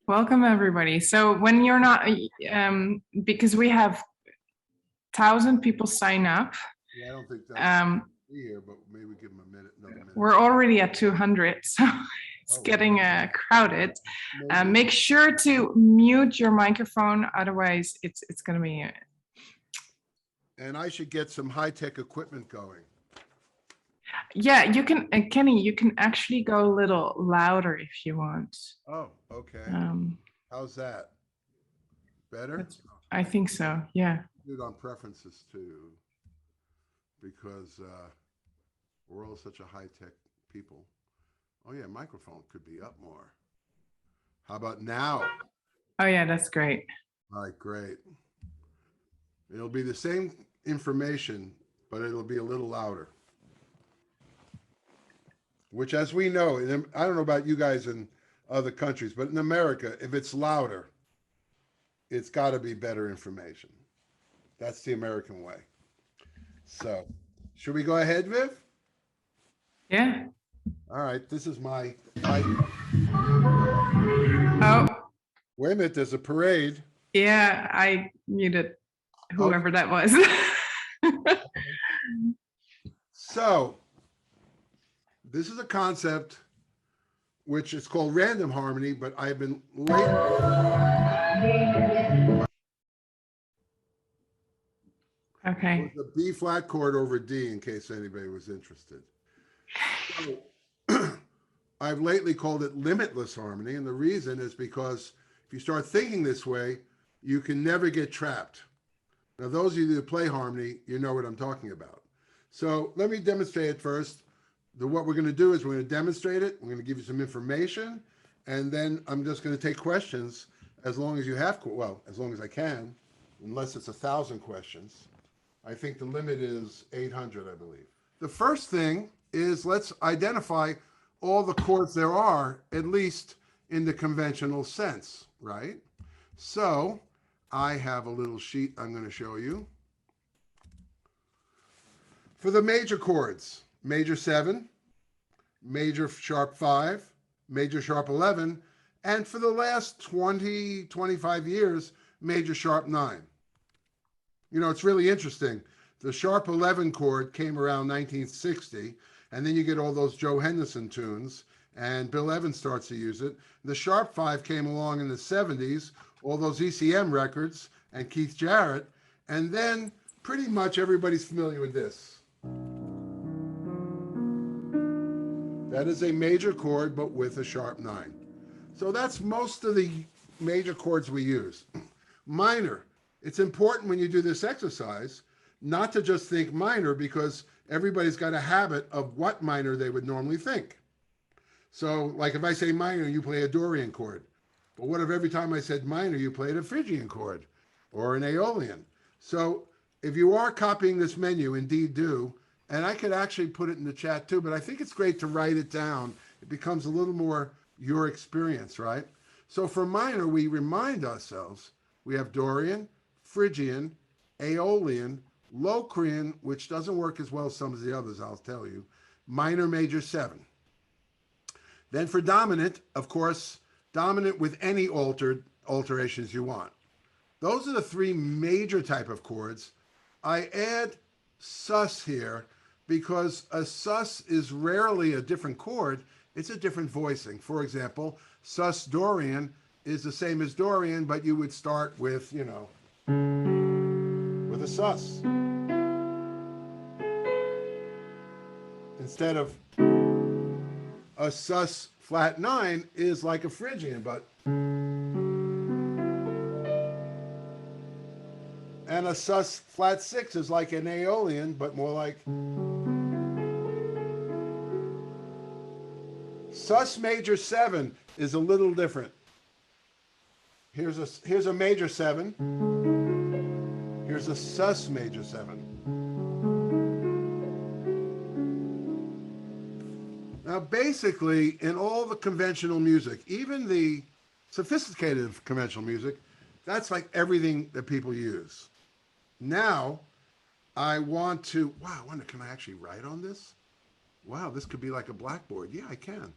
Welcome, everybody. So when you're not, because we have 1,000 people sign up, Yeah, I don't think that's be here, but maybe give them another minute. we're already at 200, so it's getting crowded. Make sure to mute your microphone, otherwise it's going to be. And I should get some high-tech equipment going. Yeah, you can, Kenny, you can actually go a little louder if you want. Oh, okay. How's that? Better? I think so, yeah. Do it on preferences too, because we're all such a high-tech people. Oh yeah, microphone could be up more. How about now? Oh yeah, that's great. All right, great. It'll be the same information, but it'll be a little louder. Which, as we know, I don't know about you guys in other countries, but in America, if it's louder, it's got to be better information. That's the American way. So, should we go ahead, Viv? Yeah. All right, this is my Oh. Wait a minute, there's a parade. Yeah, I muted whoever that was. So, this is a concept which is called random harmony, but I've been Okay. The B flat chord over D, in case anybody was interested. So, I've lately called it limitless harmony, and the reason is because if you start thinking this way, you can never get trapped. Now, those of you that play harmony, you know what I'm talking about. So let me demonstrate it first. What we're going to do is we're going to demonstrate it. We're going to give you some information, and then I'm just going to take questions as long as you have, well, as long as I can, unless it's 1,000 questions. I think the limit is 800, I believe. The first thing is let's identify all the chords there are, at least in the conventional sense, right? So I have a little sheet I'm going to show you. For the major chords, major 7, major sharp 5, major sharp 11, and for the last 20, 25 years, major sharp 9. You know, it's really interesting. The sharp 11 chord came around 1960, and then you get all those Joe Henderson tunes, and Bill Evans starts to use it. The sharp 5 came along in the 70s, all those ECM records, and Keith Jarrett, and then pretty much everybody's familiar with this. That is a major chord, but with a sharp 9. So that's most of the major chords we use. Minor. It's important when you do this exercise not to just think minor, because everybody's got a habit of what minor they would normally think. So like if I say minor, you play a Dorian chord. But what if every time I said minor, you played a Phrygian chord or an Aeolian? So if you are copying this menu, indeed do. And I could actually put it in the chat too, but I think it's great to write it down. It becomes a little more your experience, right? So for minor, we remind ourselves, we have Dorian, Phrygian, Aeolian, Locrian, which doesn't work as well as some of the others, I'll tell you, minor, major 7. Then for dominant, of course, dominant with any alterations you want. Those are the 3 major type of chords. I add sus here because a sus is rarely a different chord, it's a different voicing. For example, sus Dorian is the same as Dorian, but you would start with, you know, with a sus. Instead of a sus flat 9 is like a Phrygian, but and a sus flat 6 is like an Aeolian, but more like sus major 7 is a little different. Here's a major 7. Here's a sus major 7. Now, basically, in all the conventional music, even the sophisticated conventional music, that's like everything that people use. Now, I want to, wow, I wonder, can I actually write on this? Wow, this could be like a blackboard. Yeah, I can.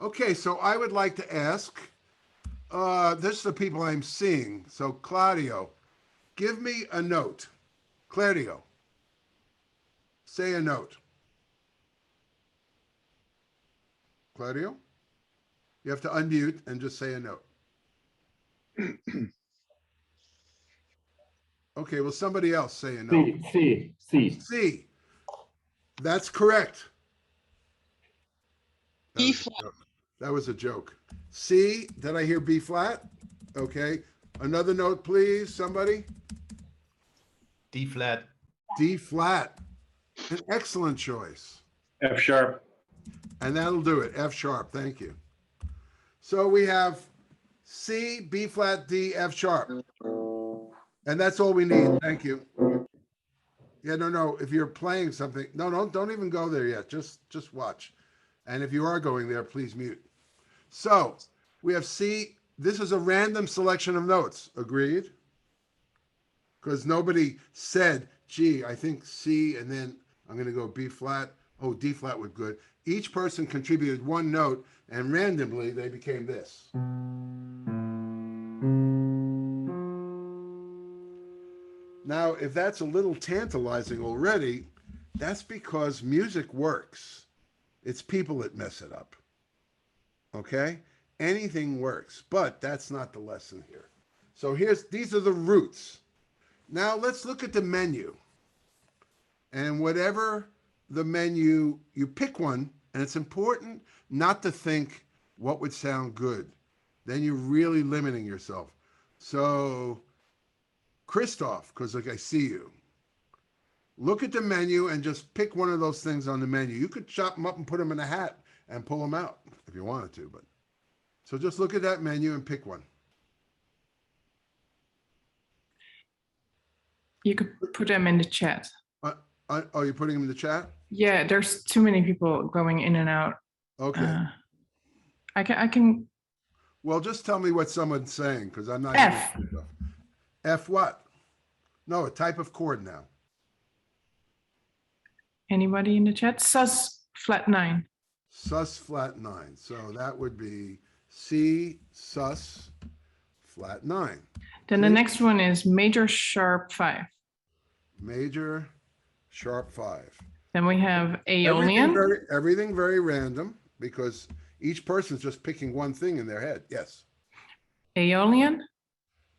Okay, so I would like to ask This is the people I'm seeing. So Claudio, give me a note. Claudio, say a note. Claudio, you have to unmute and just say a note. Okay, well, somebody else say a note. C. C. That's correct. B flat. That was a joke. C, did I hear B flat? Okay. Another note, please, somebody. D flat. D flat. An excellent choice. F sharp. And that'll do it. F sharp. Thank you. So we have C, B flat, D, F sharp. And that's all we need. Thank you. Yeah, no. If you're playing something, don't even go there yet. Just watch. And if you are going there, please mute. So we have C. This is a random selection of notes. Agreed? Because nobody said, gee, I think C, and then I'm going to go B flat. Oh, D flat was good. Each person contributed one note, and randomly they became this. Now, if that's a little tantalizing already, that's because music works. It's people that mess it up. Okay? Anything works, but that's not the lesson here. So these are the roots. Now let's look at the menu. And whatever the menu, you pick one, and it's important not to think what would sound good. Then you're really limiting yourself. So, Christoph, because like I see you, look at the menu and just pick one of those things on the menu. You could chop them up and put them in a hat and pull them out if you wanted to, but so just look at that menu and pick one. You could put them in the chat. Oh, you're putting them in the chat? Yeah, there's too many people going in and out. Okay. I can. Well, just tell me what someone's saying because I'm not. F. F what? No, a type of chord now. Anybody in the chat? Sus flat 9. Sus flat 9. So that would be C sus flat 9. Then the next one is major sharp 5. Major sharp 5. Then we have Aeolian. Everything very random because each person's just picking one thing in their head. Yes. Aeolian.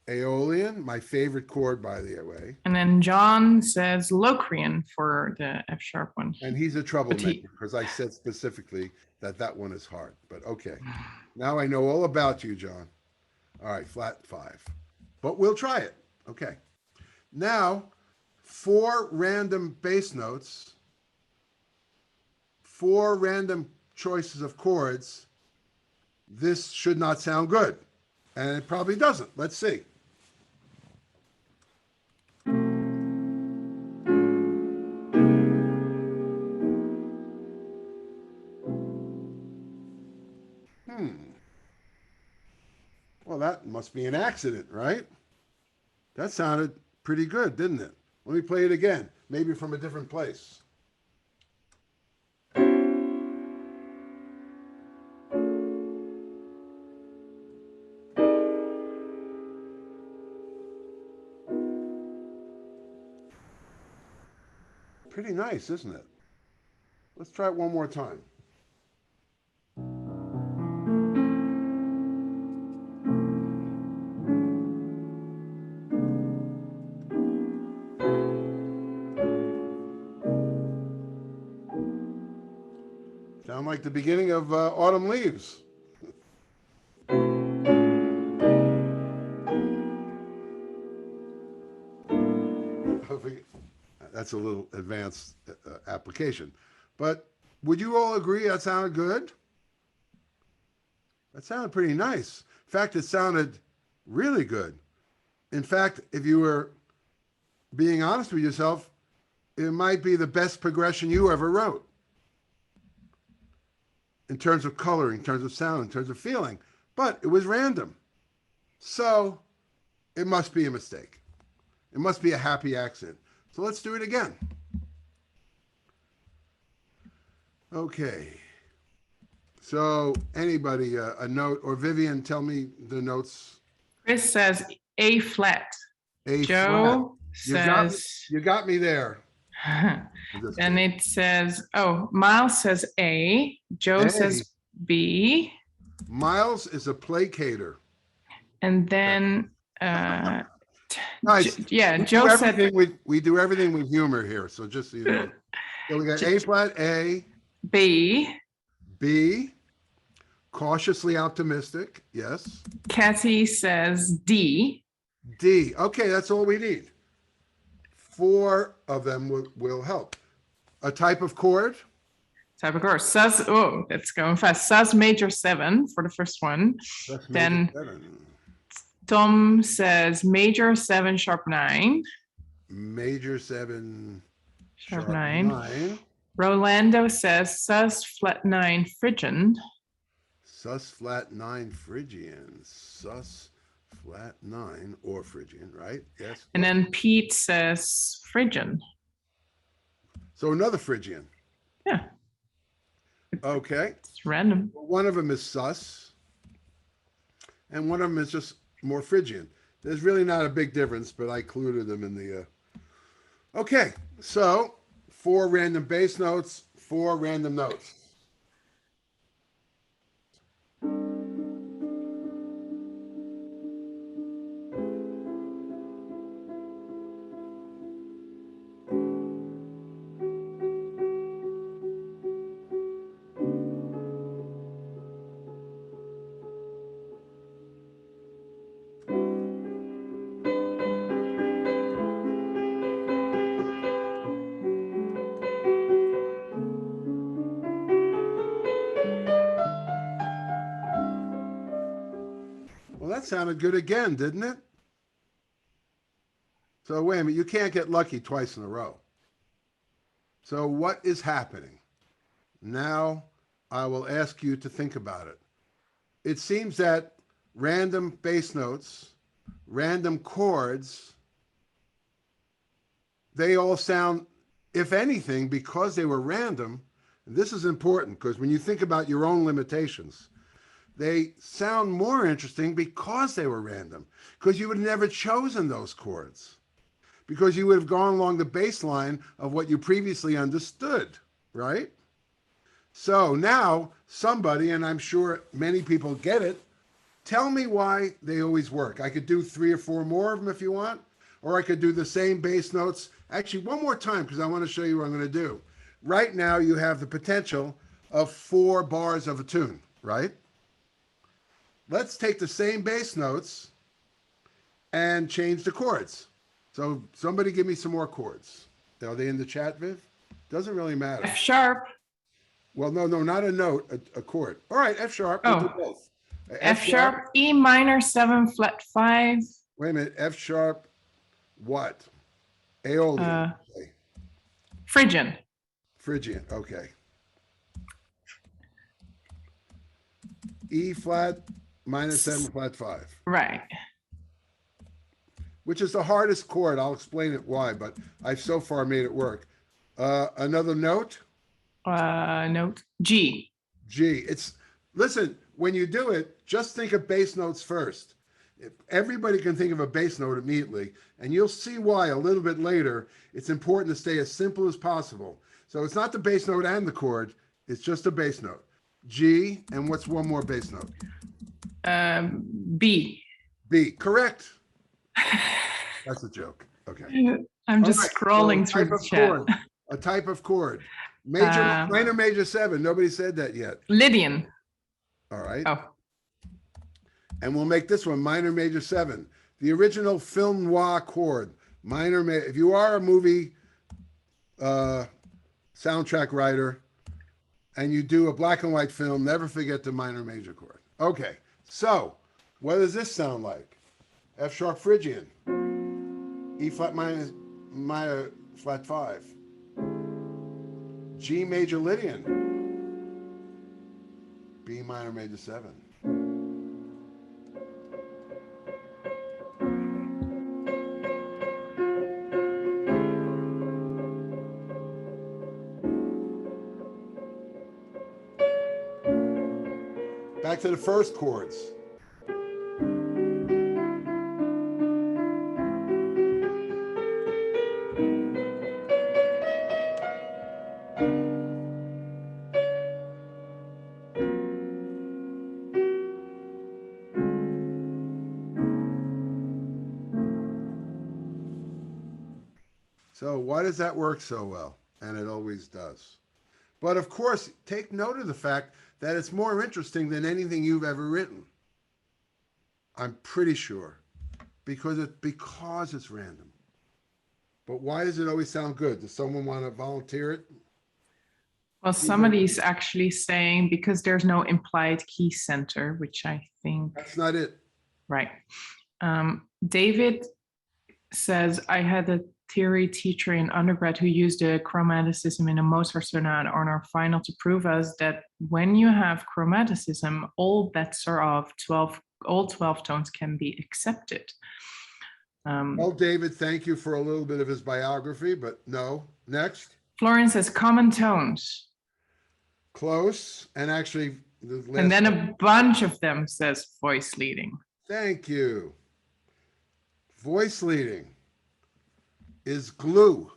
Aeolian, my favorite chord, by the way. And then John says Locrian for the F sharp one. And he's a troublemaker because I said specifically that one is hard. But okay. Now I know all about you, John. All right, flat 5. But we'll try it. Okay. Now, 4 random bass notes, 4 random choices of chords. This should not sound good. And it probably doesn't. Let's see. Well, that must be an accident, right? That sounded pretty good, didn't it? Let me play it again, maybe from a different place. Pretty nice, isn't it? Let's try it one more time. Sound like the beginning of Autumn Leaves. That's a little advanced application. But would you all agree that sounded good? That sounded pretty nice. In fact, it sounded really good. In fact, if you were being honest with yourself, it might be the best progression you ever wrote. In terms of color, in terms of sound, in terms of feeling. But it was random. So it must be a mistake. It must be a happy accident. So let's do it again. So anybody, a note, or Vivian, tell me the notes. Chris says A flat. A flat. Joe You says. got me there. Then it says, oh, Miles says A. Joe A. says B. Miles is a placater. And then, Nice. yeah, We Joe do said. we do everything with humor here. So just so you know. So we got A flat, A. B. B. Cautiously optimistic. Yes. Cassie says D. D. Okay, that's all we need. 4 of them will help. A type of chord. Type of course. Sus. Oh, it's going fast. Sus major 7 for the first one. Then 7. Tom says major 7 sharp 9. Major 7 Sharp sharp 9. Rolando says sus flat 9 Phrygian. Sus flat 9 Phrygian. Sus flat 9 or Phrygian, right? Yes. And then Pete says Phrygian. So another Phrygian. Yeah. Okay. It's random. One of them is sus, and one of them is just more Phrygian. There's really not a big difference, but I included them in the. Okay, so 4 random bass notes, 4 random notes. Well, that sounded good again, didn't it? So wait a minute, you can't get lucky twice in a row. So what is happening? Now I will ask you to think about it. It seems that random bass notes, random chords, they all sound, if anything, because they were random, and this is important because when you think about your own limitations, they sound more interesting because they were random, because you would have never chosen those chords, because you would have gone along the baseline of what you previously understood, right? So now somebody, and I'm sure many people get it, tell me why they always work. I could do 3 or 4 more of them if you want, or I could do the same bass notes. Actually, one more time, because I want to show you what I'm going to do. Right now, you have the potential of 4 bars of a tune, right? Let's take the same bass notes and change the chords. So somebody give me some more chords. Are they in the chat, Viv? Doesn't really matter. F sharp. Well, no, not a note, a chord. All right, F sharp. We'll do both. F sharp, E minor 7 flat 5. Wait a minute, F sharp, what? Aeolian. Phrygian. Phrygian, okay. E flat minor 7 flat 5. Right. Which is the hardest chord. I'll explain it why, but I've so far made it work. Another note? Note G. G. Listen, when you do it, just think of bass notes first. If everybody can think of a bass note immediately, and you'll see why a little bit later. It's important to stay as simple as possible. So it's not the bass note and the chord, it's just a bass note. G, and what's one more bass note? B. B, correct. That's a joke. Okay. I'm just scrolling through the chat. A type of chord. Minor major 7. Nobody said that yet. Lydian. All right. Oh. And we'll make this one minor major 7. The original film noir chord. Minor major. If you are a movie soundtrack writer and you do a black and white film, never forget the minor major chord. Okay. So what does this sound like? F sharp Phrygian. E flat minor flat 5. G major Lydian. B minor major 7. back to the first chords. So why does that work so well? And it always does. But of course, take note of the fact that it's more interesting than anything you've ever written. I'm pretty sure. Because it's random. But why does it always sound good? Does someone want to volunteer it? Well, somebody's actually saying because there's no implied key center, which I think... That's not it. Right. David says, I had a theory teacher in undergrad who used a chromaticism in a Mozart sonata on our final to prove us that when you have chromaticism, all bets are off. All 12 tones can be accepted. Well, David, thank you for a little bit of his biography, but no. Next. Florence says common tones. Close. And actually, the last and then a bunch of them says voice leading. Thank you. Voice leading is glue.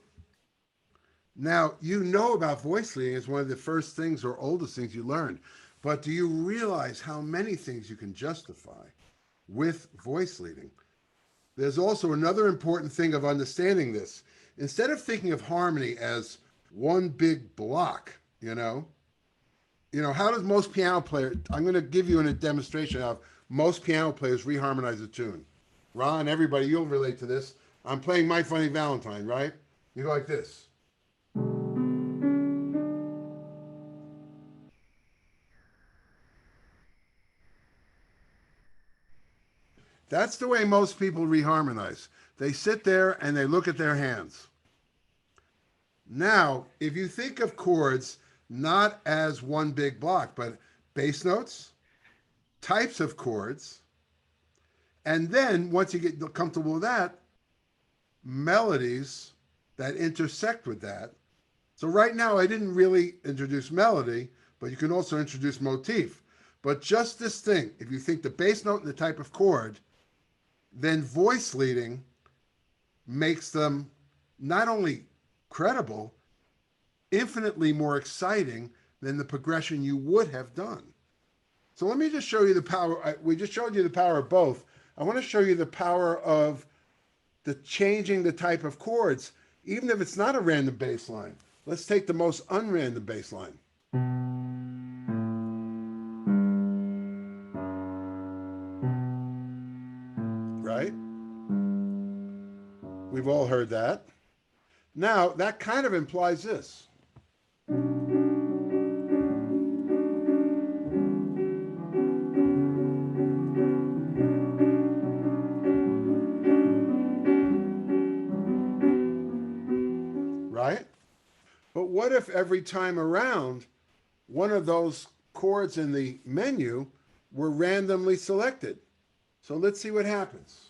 Now, you know about voice leading as one of the first things or oldest things you learned, but do you realize how many things you can justify with voice leading? There's also another important thing of understanding this. Instead of thinking of harmony as one big block, you know, how does most piano players, I'm going to give you a demonstration of most piano players reharmonize a tune. Ron, everybody, you'll relate to this. I'm playing My Funny Valentine, right? You go like this. That's the way most people reharmonize. They sit there and they look at their hands. Now, if you think of chords not as one big block, but bass notes, types of chords, and then once you get comfortable with that, melodies that intersect with that. So right now I didn't really introduce melody, but you can also introduce motif. But just this thing, if you think the bass note and the type of chord, then voice leading makes them not only credible, infinitely more exciting than the progression you would have done. So let me just show you the power. We just showed you the power of both. I want to show you the power of the changing the type of chords, even if it's not a random bass line. Let's take the most unrandom bass line. Right? We've all heard that. Now, that kind of implies this. Right? But what if every time around, one of those chords in the menu were randomly selected? So let's see what happens.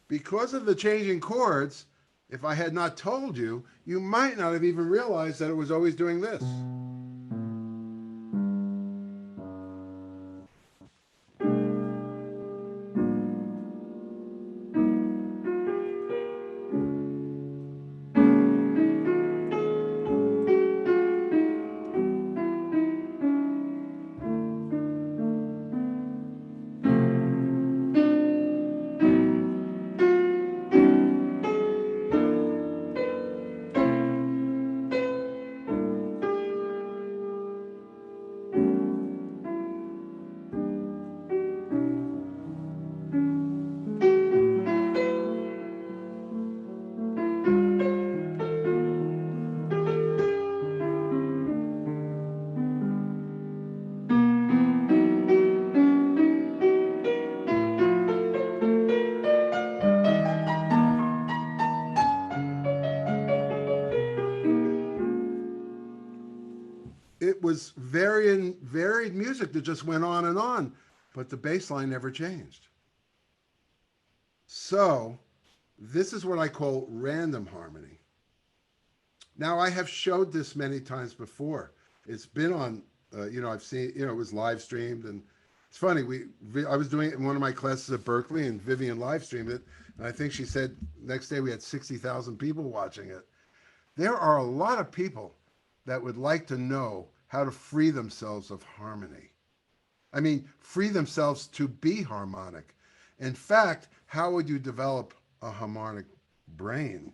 Because of the changing chords, if I had not told you, you might not have even realized that it was always doing this. it was varied music that just went on and on, but the bass line never changed. So this is what I call random harmony. Now, I have showed this many times before. It's been on, I've seen, it was live streamed, and it's funny. I was doing it in one of my classes at Berkeley, and Vivian live streamed it, and I think she said next day we had 60,000 people watching it. There are a lot of people that would like to know how to free themselves of harmony. I mean, free themselves to be harmonic. In fact, how would you develop a harmonic brain?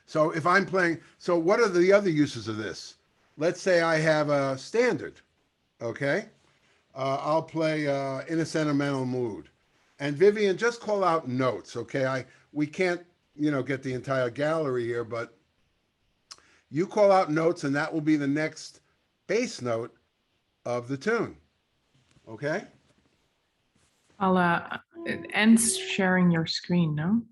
So if I'm playing, so what are the other uses of this? Let's say I have a standard, okay? I'll play In a Sentimental Mood. And Vivian, just call out notes, okay? We can't, get the entire gallery here, but you call out notes, and that will be the next bass note of the tune, okay? I'll end sharing your screen, no?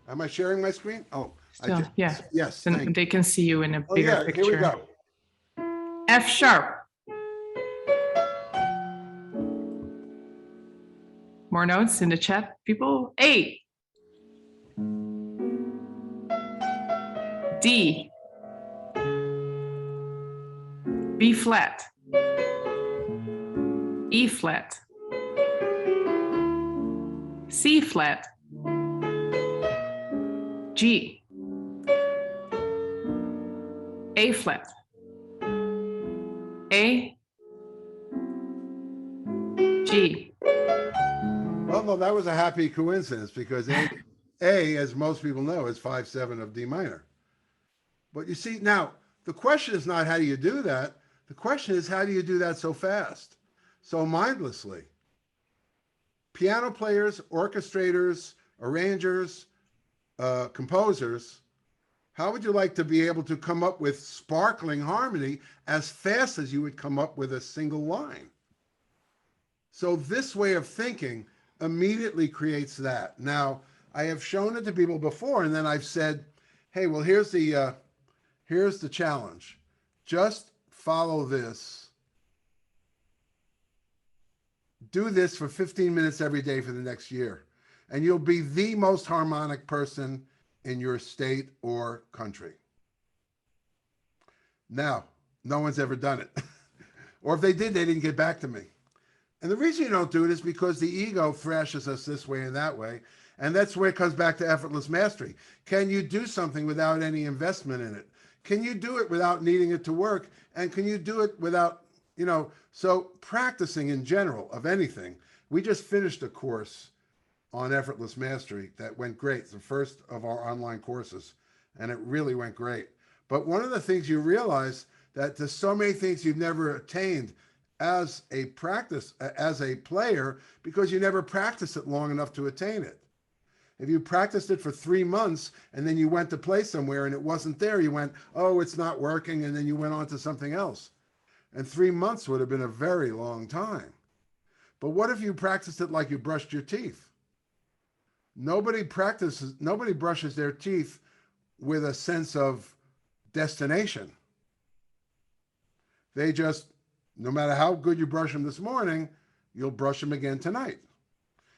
Am I sharing my screen? Oh, Still, yeah. Yes, Then they can see you in a oh, bigger yeah, picture. here we go. F sharp. More notes in the chat, people. A. D. B flat. E flat. C flat. G. A flat. A. G. Well, no, that was a happy coincidence because A, as most people know, is 5/7 of D minor. But you see, now, the question is not how do you do that? The question is how do you do that so fast, so mindlessly? Piano players, orchestrators, arrangers, composers, how would you like to be able to come up with sparkling harmony as fast as you would come up with a single line? So this way of thinking immediately creates that. Now, I have shown it to people before, and then I've said, hey, well, here's the challenge. Just follow this. Do this for 15 minutes every day for the next year, and you'll be the most harmonic person in your state or country. Now, no one's ever done it. Or if they did, they didn't get back to me. And the reason you don't do it is because the ego thrashes us this way and that way. And that's where it comes back to effortless mastery. Can you do something without any investment in it? Can you do it without needing it to work? And can you do it without, so practicing in general of anything. We just finished a course on effortless mastery that went great. It's the first of our online courses, and it really went great. But one of the things you realize that there's so many things you've never attained as a player, because you never practiced it long enough to attain it. If you practiced it for 3 months and then you went to play somewhere and it wasn't there, you went, oh, it's not working, and then you went on to something else. And 3 months would have been a very long time. But what if you practiced it like you brushed your teeth? Nobody brushes their teeth with a sense of destination. They just, no matter how good you brush them this morning, you'll brush them again tonight.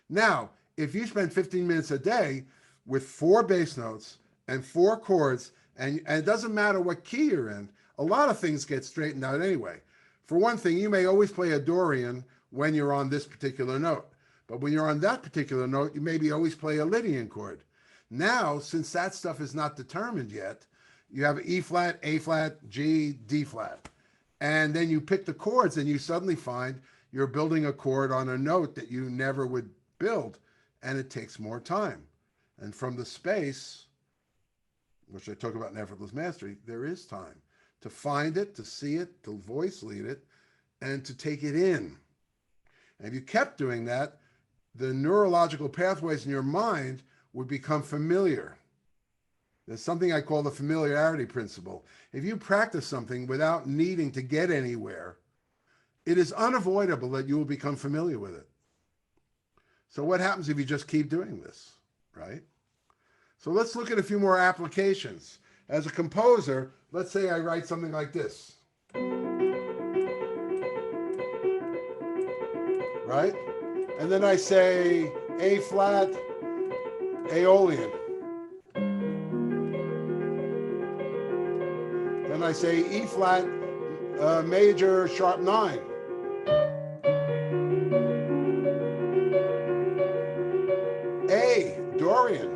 Now, if you spend 15 minutes a day with 4 bass notes and 4 chords, and it doesn't matter what key you're in, a lot of things get straightened out anyway. For one thing, you may always play a Dorian when you're on this particular note. But when you're on that particular note, you maybe always play a Lydian chord. Now, since that stuff is not determined yet, you have E flat, A flat, G, D flat. And then you pick the chords and you suddenly find you're building a chord on a note that you never would build. And it takes more time. And from the space, which I talk about in Effortless Mastery, there is time to find it, to see it, to voice lead it, and to take it in. And if you kept doing that, the neurological pathways in your mind would become familiar. There's something I call the Familiarity Principle. If you practice something without needing to get anywhere, it is unavoidable that you will become familiar with it. So what happens if you just keep doing this, right? So let's look at a few more applications. As a composer, let's say I write something like this. right? And then I say A flat, Aeolian. Then I say E flat, major, sharp 9. A, Dorian.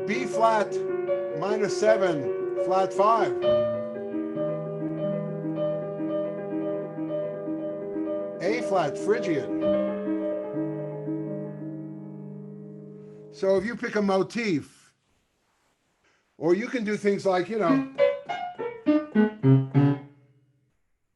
B flat, -7, flat 5. A flat, Phrygian. So if you pick a motif, or you can do things like,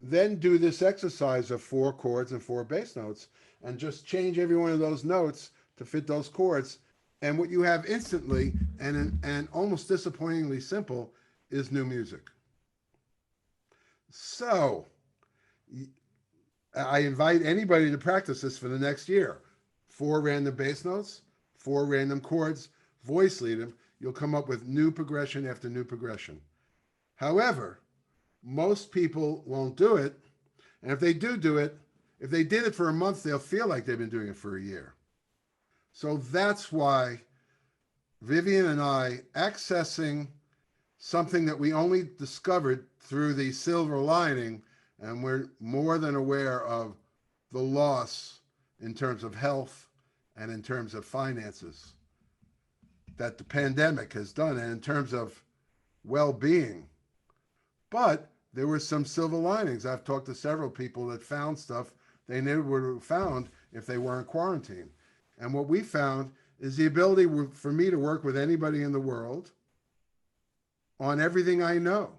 then do this exercise of 4 chords and 4 bass notes, and just change every one of those notes to fit those chords. And what you have instantly, and almost disappointingly simple, is new music. So I invite anybody to practice this for the next year. 4 random bass notes, 4 random chords, voice lead them. You'll come up with new progression after new progression. However, most people won't do it. And if they do it, if they did it for a month, they'll feel like they've been doing it for a year. So that's why Vivian and I, accessing something that we only discovered through the silver lining, and we're more than aware of the loss in terms of health and in terms of finances that the pandemic has done, and in terms of well-being. But there were some silver linings. I've talked to several people that found stuff they never would have found if they weren't quarantined. And what we found is the ability for me to work with anybody in the world on everything I know,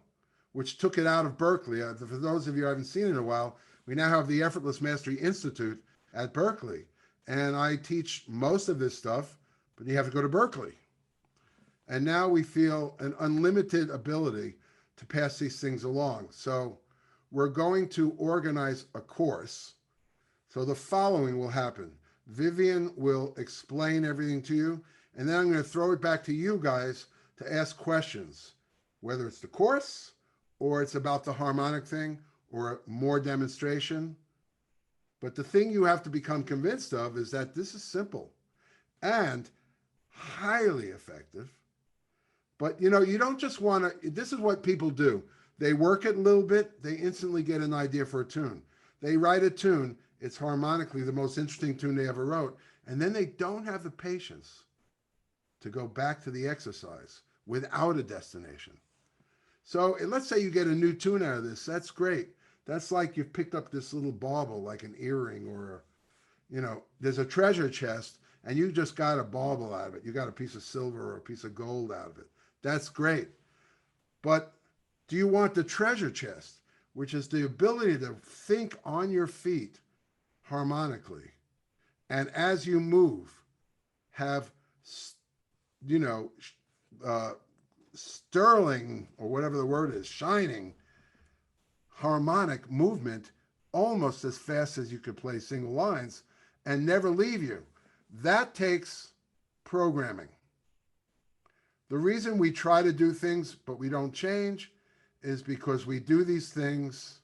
which took it out of Berkeley. For those of you who haven't seen it in a while, we now have the Effortless Mastery Institute at Berkeley. And I teach most of this stuff, but you have to go to Berkeley. And now we feel an unlimited ability to pass these things along. So we're going to organize a course. So the following will happen. Vivian will explain everything to you, and then I'm going to throw it back to you guys to ask questions, whether it's the course or it's about the harmonic thing or more demonstration. But the thing you have to become convinced of is that this is simple and highly effective. But you don't just want to, this is what people do. They work it a little bit, they instantly get an idea for a tune. They write a tune, it's harmonically the most interesting tune they ever wrote, and then they don't have the patience to go back to the exercise without a destination. So let's say you get a new tune out of this, that's great. That's like you've picked up this little bauble, like an earring, or there's a treasure chest and you just got a bauble out of it. You got a piece of silver or a piece of gold out of it. That's great. But do you want the treasure chest, which is the ability to think on your feet harmonically, and as you move, have, sterling, or whatever the word is, shining harmonic movement almost as fast as you could play single lines and never leave you? That takes programming. The reason we try to do things but we don't change is because we do these things.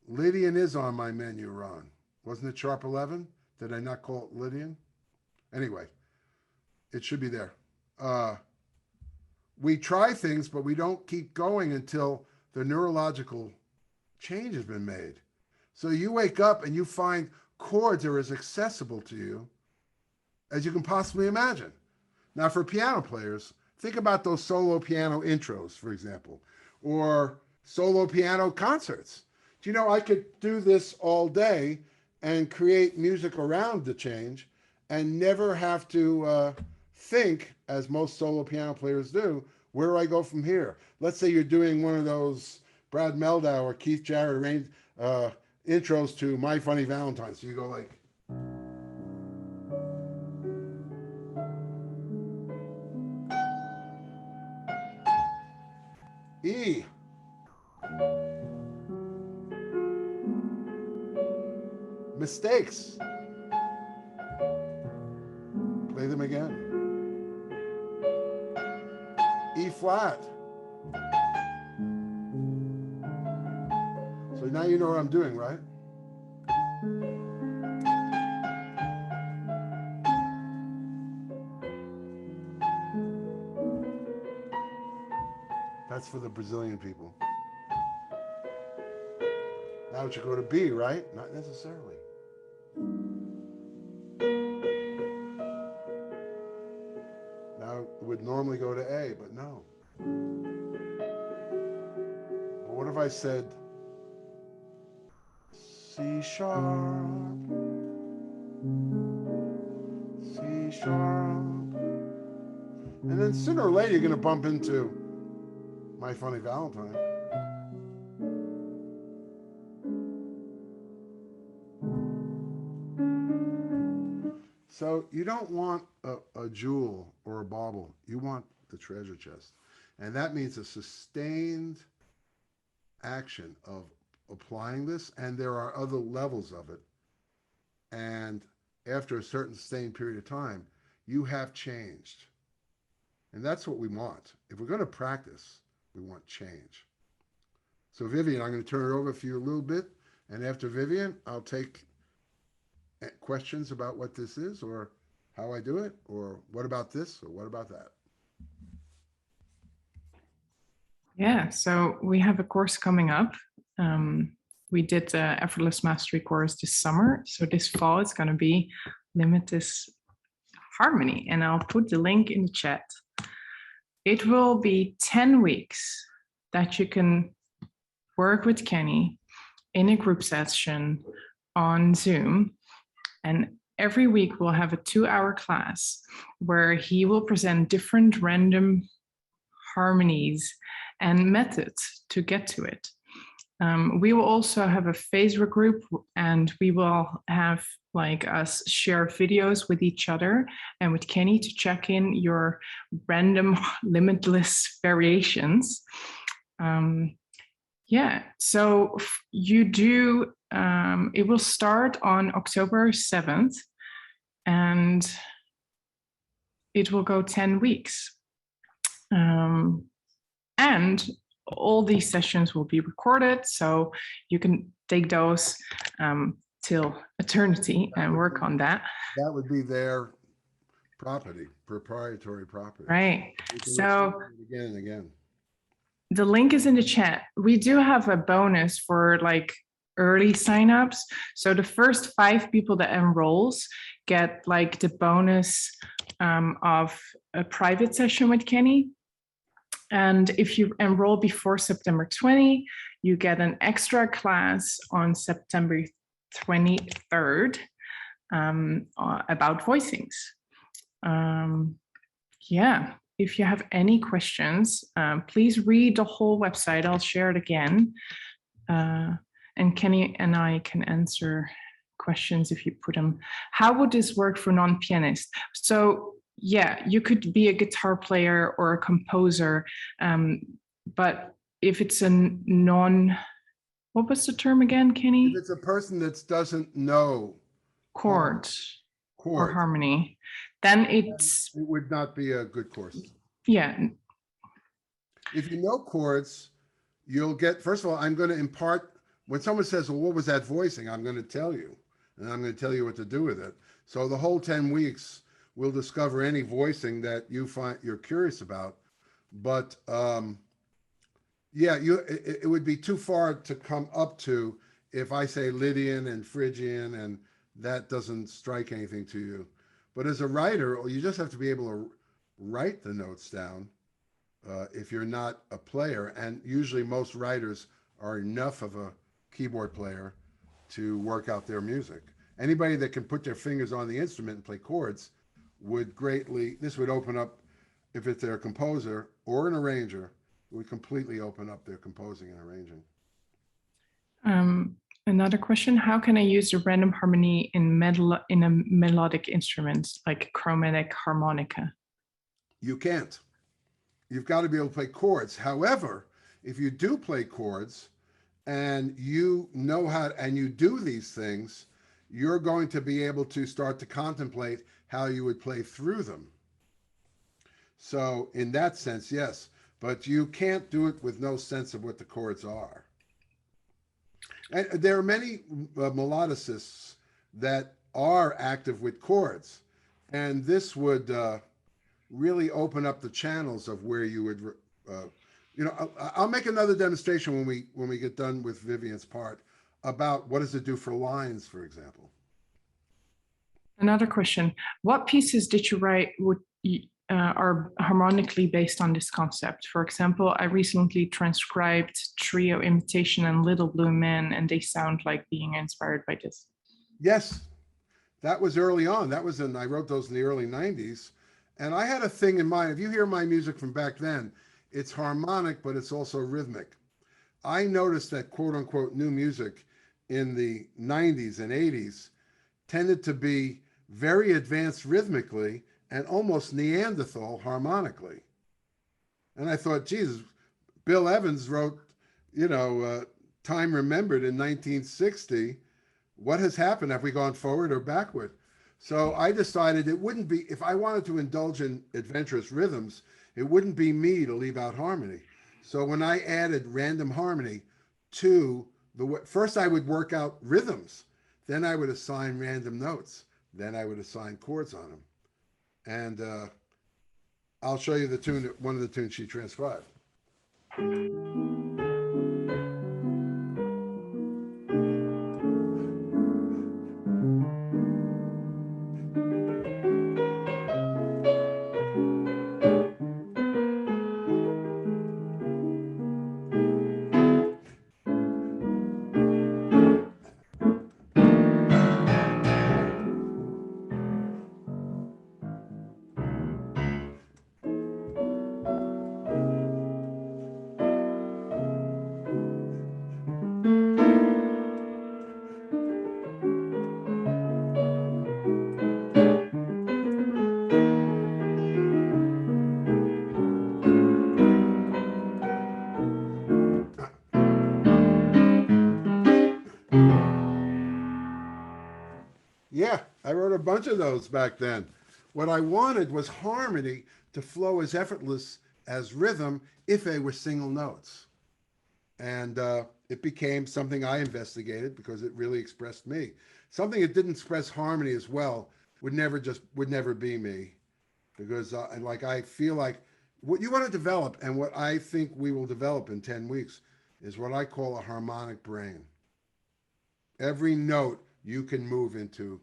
Lydian is on my menu, Ron. Wasn't it sharp 11? Did I not call it Lydian? Anyway, it should be there. We try things, but we don't keep going until the neurological change has been made. So you wake up and you find chords are as accessible to you as you can possibly imagine. Now, for piano players, think about those solo piano intros, for example, or solo piano concerts. Do you know, I could do this all day and create music around the change and never have to think, as most solo piano players do, where do I go from here? Let's say you're doing one of those Brad Meldau or Keith Jarrett arranged intros to My Funny Valentine. So you go like, E. Mistakes. Play them again. E flat. So now you know what I'm doing, right? That's for the Brazilian people. Now it should go to B, right? Not necessarily. Now it would normally go to A, but no. But what if I said C sharp, C sharp, and then sooner or later you're going to bump into My Funny Valentine. So you don't want a jewel or a bauble. You want the treasure chest. And that means a sustained action of applying this. And there are other levels of it. And after a certain sustained period of time, you have changed. And that's what we want. If we're going to practice, we want change. So Vivian, I'm going to turn it over for you a little bit. And after Vivian, I'll take questions about what this is or how I do it, or what about this, or what about that? Yeah, so we have a course coming up. We did the Effortless Mastery course this summer. So this fall, it's going to be Limitless Harmony. And I'll put the link in the chat. It will be 10 weeks that you can work with Kenny in a group session on Zoom. And every week we'll have a 2-hour class where he will present different random harmonies and methods to get to it. We will also have a Facebook group, and we will have like us share videos with each other and with Kenny to check in your random limitless variations. Yeah, so you do, it will start on October 7th and it will go 10 weeks. And all these sessions will be recorded, so you can take those till eternity and work on that. That would be their property, proprietary property. Right. So again and again. The link is in the chat. We do have a bonus for like early signups. So the first 5 people that enrolls get like the bonus of a private session with Kenny. And if you enroll before September 20, you get an extra class on September 23rd about voicings. Yeah, if you have any questions, please read the whole website. I'll share it again. And Kenny and I can answer questions if you put them. How would this work for non-pianists? So yeah, you could be a guitar player or a composer, but if it's a what was the term again, Kenny? If it's a person that doesn't know chords or harmony, then it would not be a good course. Yeah. If you know chords, you'll get, first of all, I'm going to impart, when someone says, well, what was that voicing? I'm going to tell you, and I'm going to tell you what to do with it. So the whole 10 weeks, we'll discover any voicing that you find you're curious about. But yeah, it would be too far to come up to if I say Lydian and Phrygian, and that doesn't strike anything to you. But as a writer, you just have to be able to write the notes down if you're not a player. And usually most writers are enough of a keyboard player to work out their music. Anybody that can put their fingers on the instrument and play chords would greatly, this would open up, if it's their composer or an arranger, it would completely open up their composing and arranging. Another question, how can I use the random harmony in a melodic instrument like chromatic harmonica? You can't. You've got to be able to play chords. However, if you do play chords and you know how, and you do these things, you're going to be able to start to contemplate how you would play through them. So in that sense, yes, but you can't do it with no sense of what the chords are. And there are many melodicists that are active with chords, and this would really open up the channels of where you would, I'll make another demonstration when we get done with Vivian's part about what does it do for lines, for example. Another question: what pieces did you write are harmonically based on this concept? For example, I recently transcribed Trio Imitation and Little Blue Men, and they sound like being inspired by this. Yes, that was early on. I wrote those in the early 90s. And I had a thing in mind. If you hear my music from back then, it's harmonic, but it's also rhythmic. I noticed that quote unquote new music in the 90s and 80s tended to be very advanced rhythmically and almost Neanderthal harmonically. And I thought, Jesus, Bill Evans wrote, Time Remembered in 1960. What has happened? Have we gone forward or backward? So I decided it wouldn't be, if I wanted to indulge in adventurous rhythms, it wouldn't be me to leave out harmony. So when I added random harmony to first I would work out rhythms, then I would assign random notes, then I would assign chords on them. And I'll show you one of the tunes she transcribed. Yeah, I wrote a bunch of those back then. What I wanted was harmony to flow as effortless as rhythm if they were single notes. And it became something I investigated because it really expressed me. Something that didn't express harmony as well would never be me, because I feel like what you want to develop and what I think we will develop in 10 weeks is what I call a harmonic brain. Every note you can move into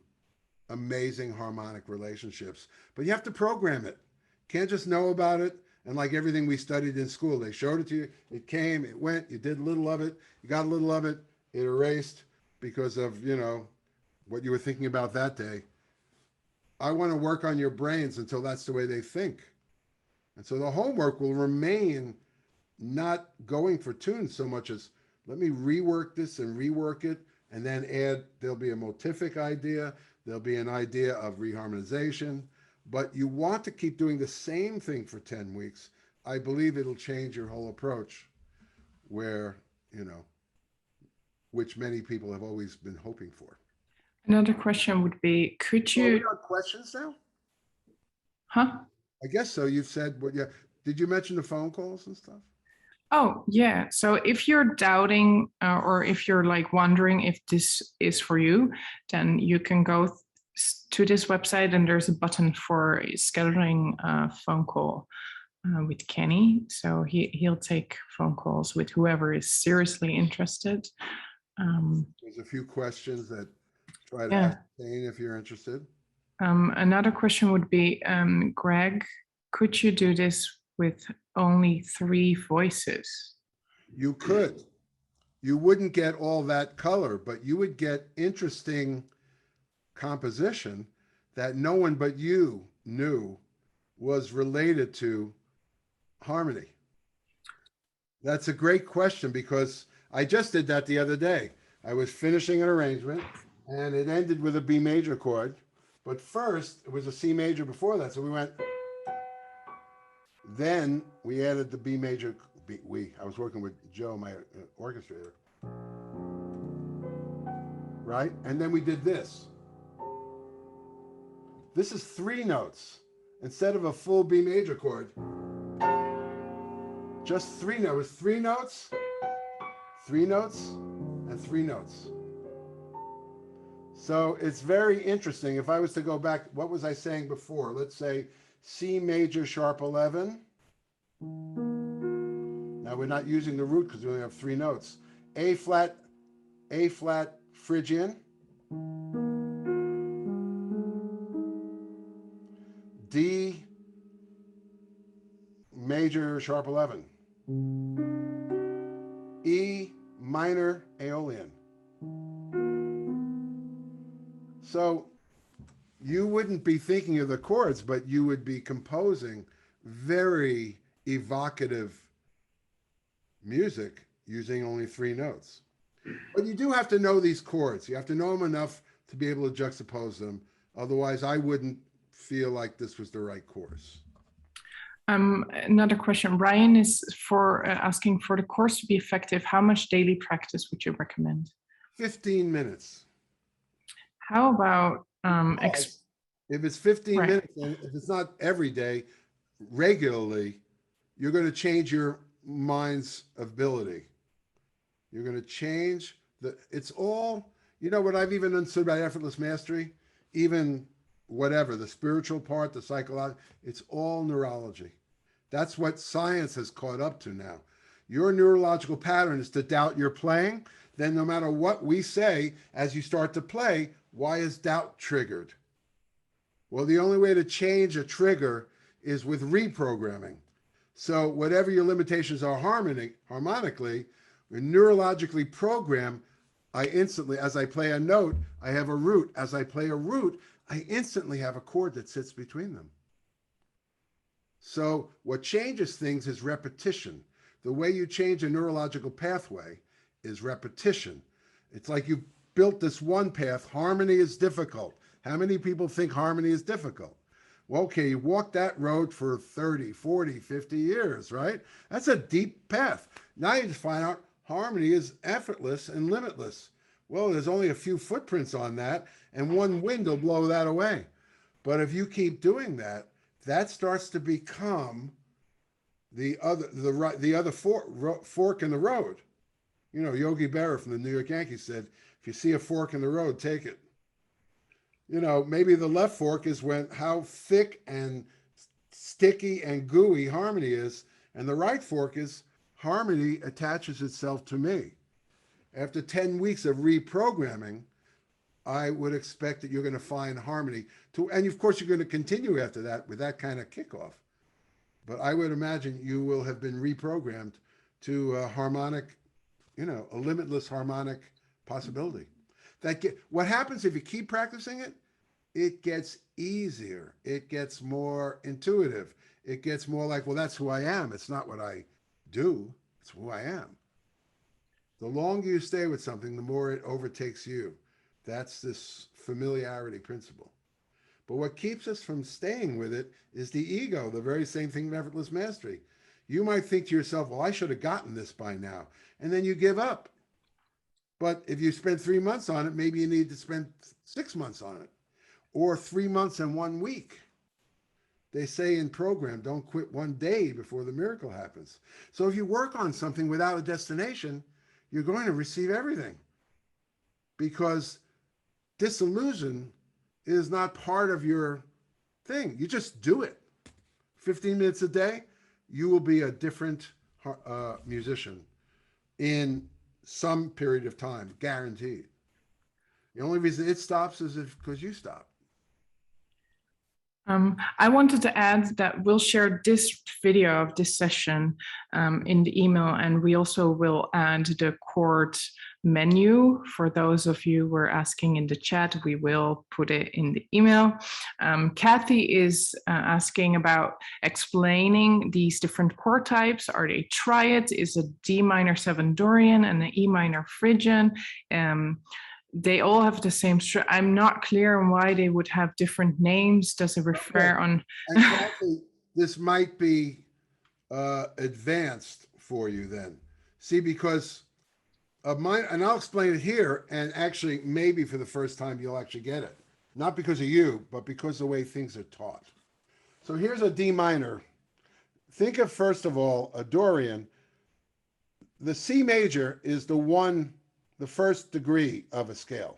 amazing harmonic relationships, but you have to program it. Can't just know about it. And like everything we studied in school, they showed it to you, it came, it went, you did a little of it, you got a little of it, it erased because of, what you were thinking about that day. I want to work on your brains until that's the way they think. And so the homework will remain not going for tunes so much as let me rework this and rework it, and then there'll be a motivic idea, there'll be an idea of reharmonization, but you want to keep doing the same thing for 10 weeks. I believe it'll change your whole approach where, which many people have always been hoping for. Another question would be, could you... Are we on questions now? Huh? I guess so. You've said, did you mention the phone calls and stuff? Oh, yeah. So if you're doubting or if you're wondering if this is for you, then you can go to this website and there's a button for scheduling a phone call with Kenny. So he'll take phone calls with whoever is seriously interested. There's a few questions that try to ascertain if you're interested. Another question would be, Greg, could you do this with only 3 voices? You could. You wouldn't get all that color, but you would get interesting composition that no one but you knew was related to harmony. That's a great question because I just did that the other day. I was finishing an arrangement and it ended with a B major chord, but first it was a C major before that. So we went, then we added the B major, I was working with Joe, my orchestrator, right? And then we did this. This is 3 notes instead of a full B major chord. Just 3 notes. 3 notes, 3 notes, and 3 notes. So it's very interesting. If I was to go back, what was I saying before? Let's say C major sharp 11. Now we're not using the root because we only have 3 notes. A flat Phrygian. D major sharp 11. E minor Aeolian. So you wouldn't be thinking of the chords, but you would be composing very evocative music using only 3 notes. But you do have to know these chords. You have to know them enough to be able to juxtapose them. Otherwise, I wouldn't feel like this was the right course. Another question. Ryan is asking, for the course to be effective, how much daily practice would you recommend? 15 minutes. How about if it's 15 Right. minutes, and if it's not every day, regularly, you're going to change your mind's ability. You're going to change it's all, you know what I've even understood about effortless mastery, even whatever, the spiritual part, the psychological, it's all neurology. That's what science has caught up to now. Your neurological pattern is to doubt your playing. Then no matter what we say, as you start to play, why is doubt triggered? Well, the only way to change a trigger is with reprogramming. So whatever your limitations are harmonically, we neurologically program. I instantly, as I play a note, I have a root. As I play a root, I instantly have a chord that sits between them. So what changes things is repetition. The way you change a neurological pathway is repetition. It's like you built this one path. Harmony is difficult. How many people think harmony is difficult? Well, okay, you walk that road for 30, 40, 50 years, right? That's a deep path. Now you just find out harmony is effortless and limitless. Well, there's only a few footprints on that, and one wind will blow that away. But if you keep doing that, that starts to become the other fork in the road. You know, Yogi Berra from the New York Yankees said, if you see a fork in the road, take it. You know, maybe the left fork is how thick and sticky and gooey harmony is, and the right fork is harmony attaches itself to me. After 10 weeks of reprogramming, I would expect that you're going to find harmony and of course you're going to continue after that with that kind of kickoff. But I would imagine you will have been reprogrammed to a harmonic, you know, a limitless harmonic possibility. What happens if you keep practicing it? It gets easier. It gets more intuitive. It gets more like, well, that's who I am. It's not what I do. It's who I am. The longer you stay with something, the more it overtakes you. That's this familiarity principle. But what keeps us from staying with it is the ego, the very same thing in effortless mastery. You might think to yourself, well, I should have gotten this by now. And then you give up. But if you spend 3 months on it, maybe you need to spend 6 months on it, or 3 months and 1 week. They say in program, don't quit 1 day before the miracle happens. So if you work on something without a destination, you're going to receive everything, because disillusion is not part of your thing. You just do it. 15 minutes a day, you will be a different musician in some period of time, guaranteed. The only reason it stops is because you stop. I wanted to add that we'll share this video of this session in the email, and we also will add the chord menu. For those of you who are asking in the chat, we will put it in the email. Kathy is asking about explaining these different chord types. Are they triads? Is a D minor 7 Dorian and an E minor Phrygian? They all have the same structure. I'm not clear on why they would have different names. Does it refer on? And Kathy, this might be advanced for you then. See, because of mine, and I'll explain it here, and actually maybe for the first time you'll actually get it. Not because of you, but because of the way things are taught. So here's a D minor. Think of, first of all, a Dorian. The C major is the one the first degree of a scale.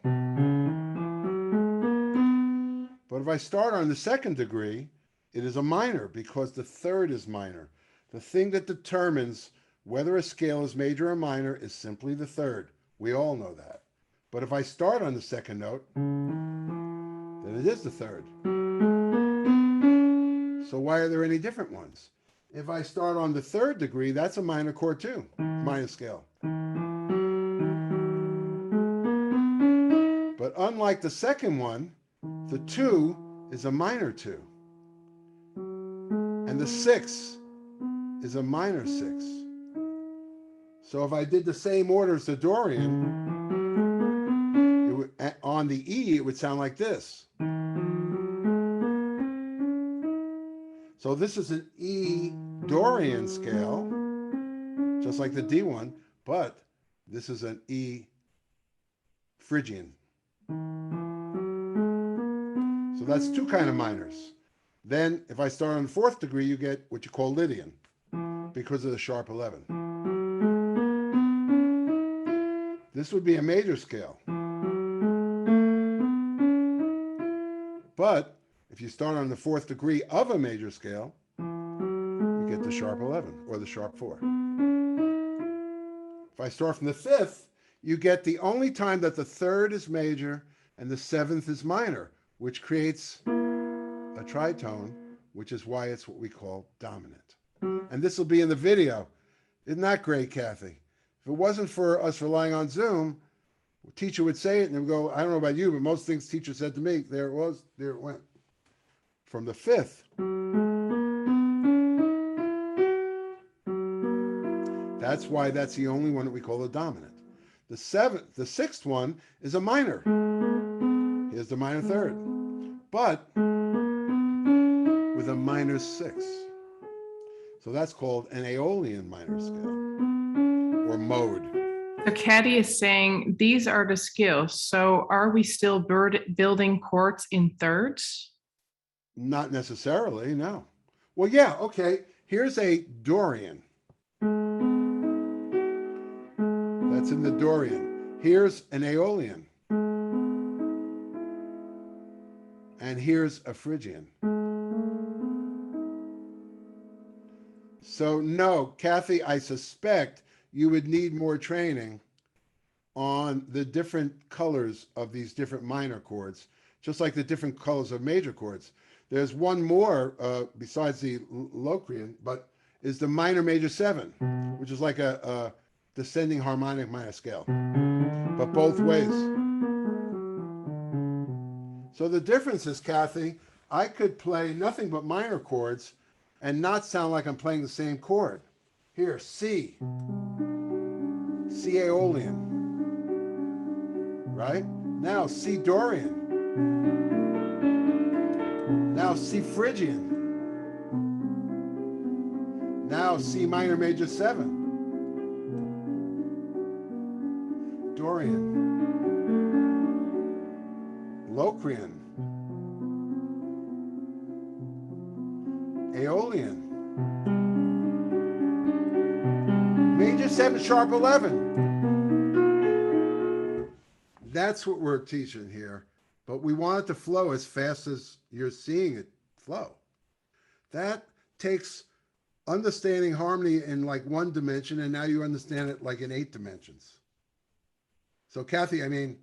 But if I start on the second degree, it is a minor because the third is minor. The thing that determines whether a scale is major or minor is simply the third. We all know that. But if I start on the second note, then it is the third. So why are there any different ones? If I start on the third degree, that's a minor chord too, minor scale. But unlike the second one, the 2 is a minor 2. And the 6 is a minor 6. So if I did the same order as the Dorian, on the E, it would sound like this. So this is an E Dorian scale, just like the D one, but this is an E Phrygian. So that's 2 kind of minors. Then if I start on the 4th degree, you get what you call Lydian because of the sharp 11. This would be a major scale. But if you start on the 4th degree of a major scale, you get the sharp 11 or the sharp 4. If I start from the 5th, you get the only time that the 3rd is major and the 7th is minor, which creates a tritone, which is why it's what we call dominant. And this will be in the video. Isn't that great, Kathy? If it wasn't for us relying on Zoom, the teacher would say it and they would go, I don't know about you, but most things teacher said to me, there it was, there it went. From the 5th. That's why that's the only one that we call a dominant. The 6th one is a minor. Here's the minor 3rd. But with a minor 6. So that's called an Aeolian minor scale or mode. So Caddy is saying these are the scales. So are we still building chords in thirds? Not necessarily, no. Well, yeah, okay. Here's a Dorian. That's in the Dorian. Here's an Aeolian. And here's a Phrygian. So no, Kathy, I suspect you would need more training on the different colors of these different minor chords, just like the different colors of major chords. There's one more besides the Locrian, but is the minor major 7, which is like a descending harmonic minor scale, but both ways. So the difference is, Kathy, I could play nothing but minor chords and not sound like I'm playing the same chord. Here, C Aeolian, right? Now C Dorian. Now C Phrygian. Now C minor major 7. Dorian. Locrian. Aeolian. Major 7 sharp 11. That's what we're teaching here. But we want it to flow as fast as you're seeing it flow. That takes understanding harmony in like 1 dimension, and now you understand it like in 8 dimensions. So Kathy, I mean,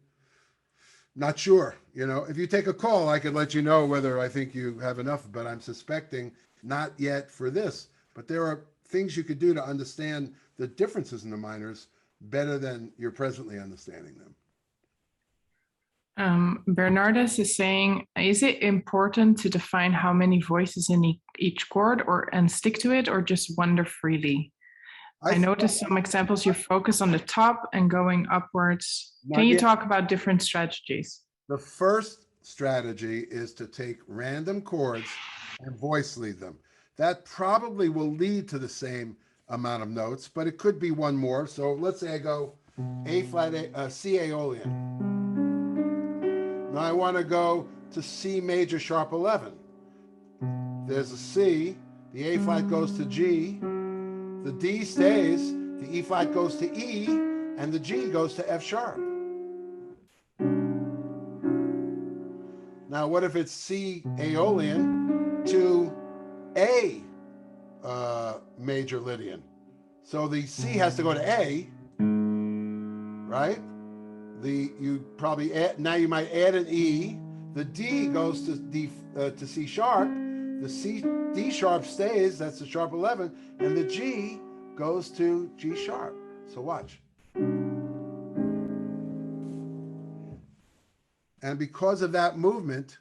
not sure. You know, if you take a call, I could let you know whether I think you have enough, but I'm suspecting not yet for this. But there are things you could do to understand the differences in the minors better than you're presently understanding them. Bernardus is saying, is it important to define how many voices in each chord and stick to it, or just wander freely? I noticed some examples you focus on the top and going upwards. Can you talk about different strategies? The first strategy is to take random chords and voice lead them. That probably will lead to the same amount of notes, but it could be one more. So let's say I go A flat, C Aeolian. Now I want to go to C major sharp 11. There's a C, the A flat goes to G, the D stays, the E flat goes to E, and the G goes to F sharp. Now, what if it's C Aeolian to A major Lydian? So the C has to go to A, right? You probably add, now you might add an E. The D goes to C sharp. The D sharp stays, that's the sharp 11, and the G goes to G sharp. So watch. And because of that movement,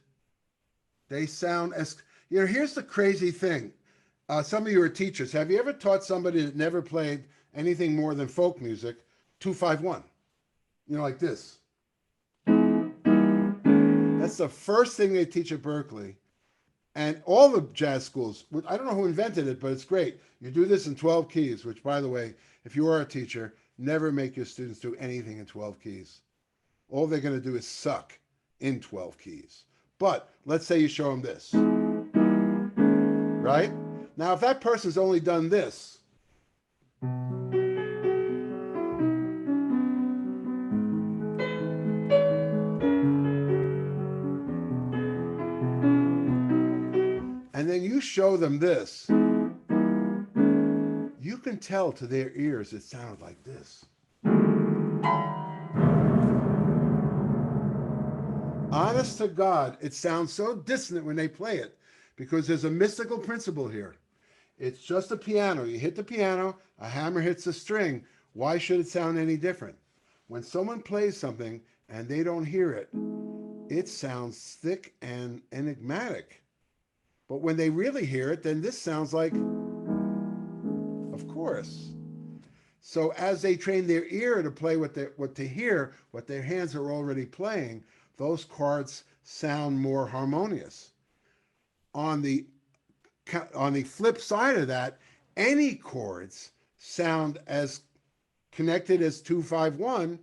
they sound as, here's the crazy thing. Some of you are teachers. Have you ever taught somebody that never played anything more than folk music, 2-5-1? Like this. That's the first thing they teach at Berkeley. And all the jazz schools, I don't know who invented it, but it's great. You do this in 12 keys, which, by the way, if you are a teacher, never make your students do anything in 12 keys. All they're going to do is suck in 12 keys. But let's say you show them this. Right? Now, if that person's only done this, and then you show them this, you can tell to their ears it sounded like this. Honest to God, it sounds so dissonant when they play it because there's a mystical principle here. It's just a piano. You hit the piano, a hammer hits a string. Why should it sound any different? When someone plays something and they don't hear it, it sounds thick and enigmatic. But when they really hear it, then this sounds like, of course. So as they train their ear to play what they hear, what their hands are already playing, those chords sound more harmonious. On the flip side of that, any chords sound as connected as 2-5-1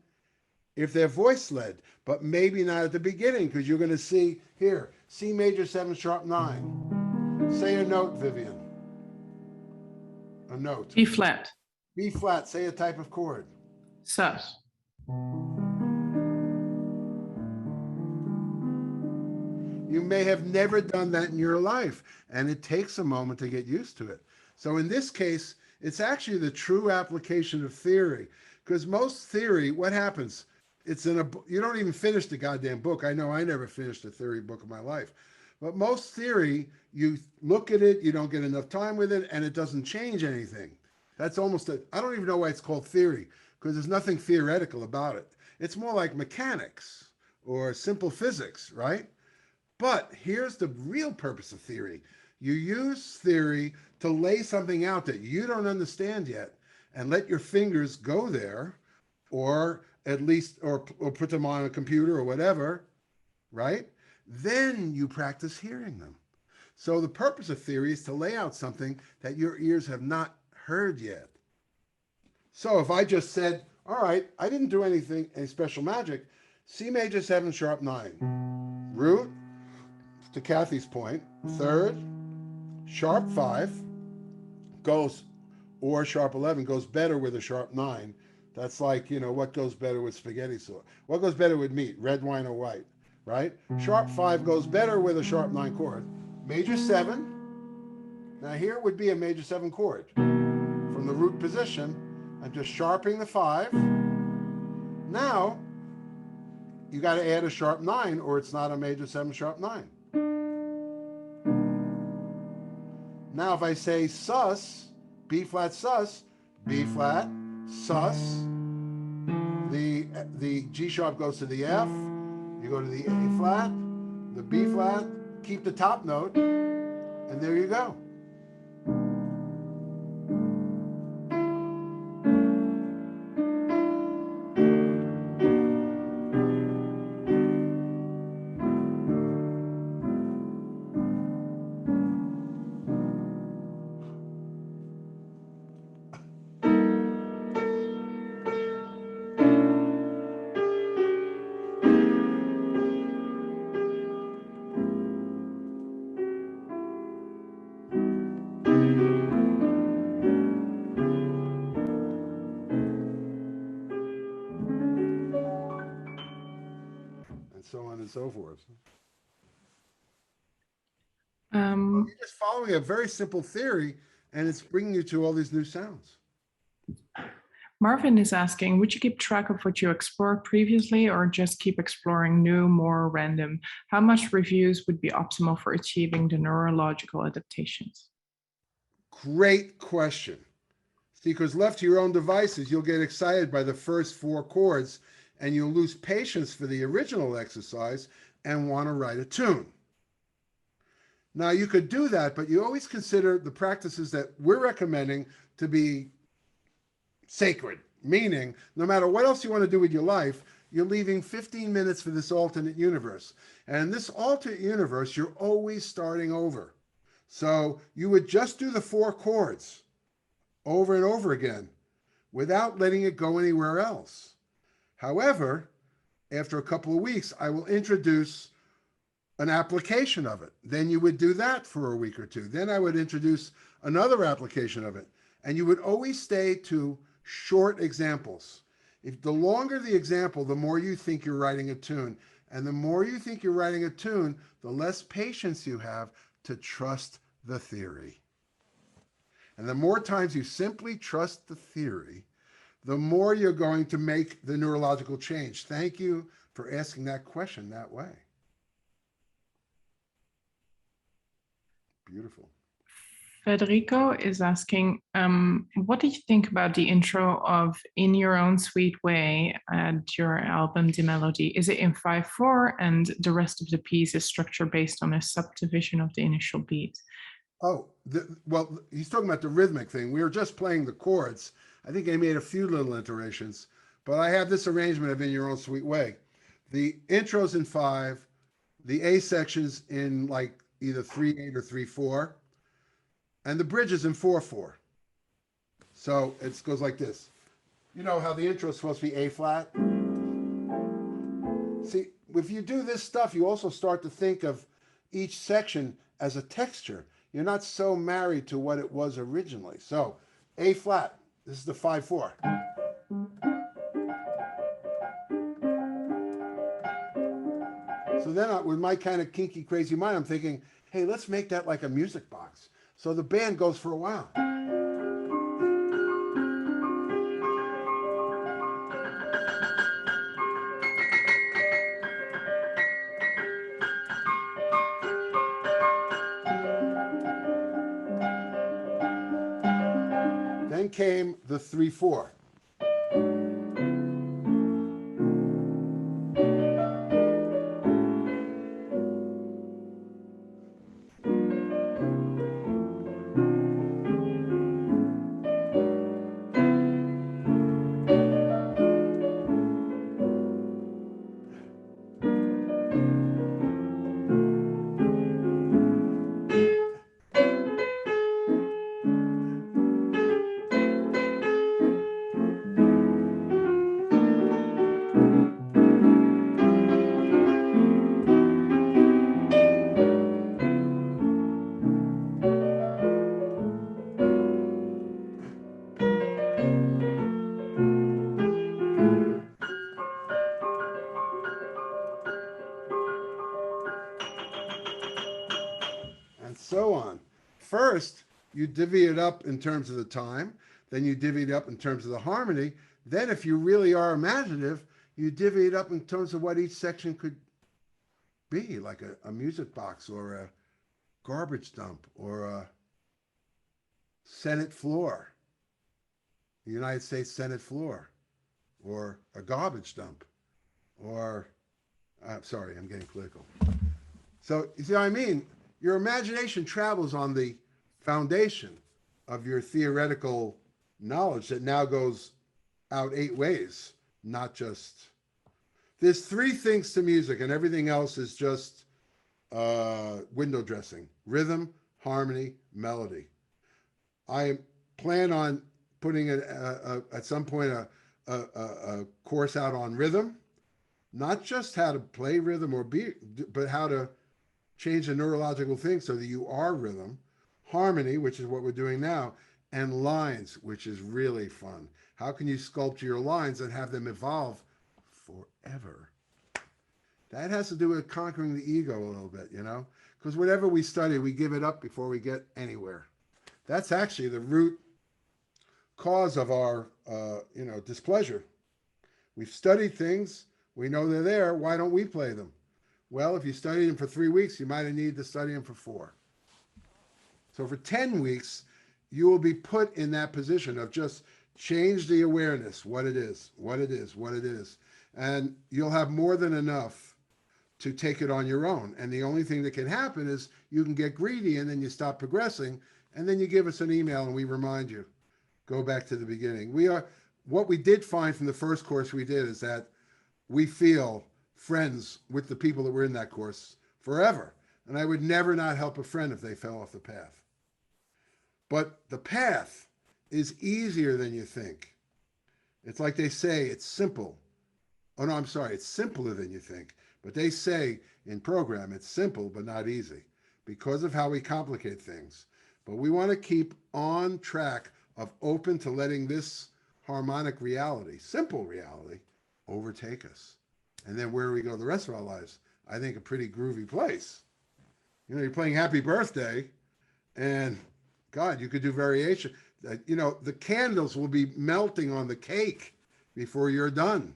if they're voice led, but maybe not at the beginning, because you're going to see here, C major 7 sharp 9. Say a note, Vivian. A note. B flat. B flat. Say a type of chord. Sus. You may have never done that in your life, and it takes a moment to get used to it. So in this case, it's actually the true application of theory, because most theory, what happens? It's you don't even finish the goddamn book. I know I never finished a theory book in my life, but most theory, you look at it, you don't get enough time with it, and it doesn't change anything. That's almost I don't even know why it's called theory, because there's nothing theoretical about it. It's more like mechanics or simple physics, right? But here's the real purpose of theory. You use theory to lay something out that you don't understand yet and let your fingers go there, or at least, or put them on a computer or whatever, right? Then you practice hearing them. So the purpose of theory is to lay out something that your ears have not heard yet. So if I just said, all right, I didn't do any special magic, C major 7 sharp 9, root, to Kathy's point, 3rd, sharp 5 goes, or sharp 11 goes better with a sharp 9. That's like, what goes better with spaghetti sauce? What goes better with meat, red wine or white, right? Sharp 5 goes better with a sharp 9 chord. Major 7, now here would be a major 7 chord. From the root position, I'm just sharpening the 5. Now, you got to add a sharp 9 or it's not a major 7 sharp 9. Now if I say sus, B flat sus, B flat, sus, the G sharp goes to the F, you go to the A flat, the B flat, keep the top note, and there you go. and so forth. Um, You're just following a very simple theory, and it's bringing you to all these new sounds. Marvin is asking, would you keep track of what you explored previously or just keep exploring new, more random? How much reviews would be optimal for achieving the neurological adaptations? Great question. See, because left to your own devices, you'll get excited by the first 4 chords and you'll lose patience for the original exercise and want to write a tune. Now, you could do that, but you always consider the practices that we're recommending to be sacred, meaning no matter what else you want to do with your life, you're leaving 15 minutes for this alternate universe. And in this alternate universe, you're always starting over. So you would just do the 4 chords over and over again without letting it go anywhere else. However, after a couple of weeks, I will introduce an application of it. Then you would do that for a week or two. Then I would introduce another application of it. And you would always stay to short examples. If the longer the example, the more you think you're writing a tune. And the more you think you're writing a tune, the less patience you have to trust the theory. And the more times you simply trust the theory, the more you're going to make the neurological change. Thank you for asking that question that way. Beautiful. Federico is asking, what do you think about the intro of In Your Own Sweet Way at your album, The Melody? Is it in 5/4 and the rest of the piece is structured based on a subdivision of the initial beat? Oh, well, he's talking about the rhythmic thing. We were just playing the chords. I think I made a few little iterations, but I have this arrangement of In Your Own Sweet Way. The intro's in 5, the A section's in like either 3/8 or 3/4, and the bridge is in 4/4. So it goes like this. You know how the intro is supposed to be A flat? See, if you do this stuff, you also start to think of each section as a texture. You're not so married to what it was originally. So A flat, this is the 5/4. So then with my kind of kinky, crazy mind, I'm thinking, hey, let's make that like a music box. So the band goes for a while. Then came the 3/4. And so on. First, you divvy it up in terms of the time, then you divvy it up in terms of the harmony. Then if you really are imaginative, you divvy it up in terms of what each section could be, like a music box or a garbage dump or a Senate floor, the United States Senate floor, or a garbage dump, or, sorry, I'm getting political. So you see what I mean? Your imagination travels on the foundation of your theoretical knowledge that now goes out 8 ways, not just. There's 3 things to music, and everything else is just window dressing: rhythm, harmony, melody. I plan on putting at some point a course out on rhythm, not just how to play rhythm or beat, but how to change the neurological thing so that you are rhythm, harmony, which is what we're doing now, and lines, which is really fun. How can you sculpt your lines and have them evolve forever? That has to do with conquering the ego a little bit, you know, because whatever we study, we give it up before we get anywhere. That's actually the root cause of our, displeasure. We've studied things. We know they're there. Why don't we play them? Well, if you studied them for 3 weeks, you might have needed to study them for 4. So for 10 weeks, you will be put in that position of just change the awareness, what it is, what it is, what it is. And you'll have more than enough to take it on your own. And the only thing that can happen is you can get greedy and then you stop progressing. And then you give us an email and we remind you, go back to the beginning. What we did find from the first course we did is that we feel friends with the people that were in that course forever. And I would never not help a friend if they fell off the path. But the path is easier than you think. It's like they say, it's simple. Oh, no, I'm sorry. It's simpler than you think. But they say in program, it's simple, but not easy because of how we complicate things. But we want to keep on track of open to letting this harmonic reality, simple reality, overtake us. And then where we go the rest of our lives, I think a pretty groovy place. You know, you're playing Happy Birthday and God, you could do variation. You know, the candles will be melting on the cake before you're done.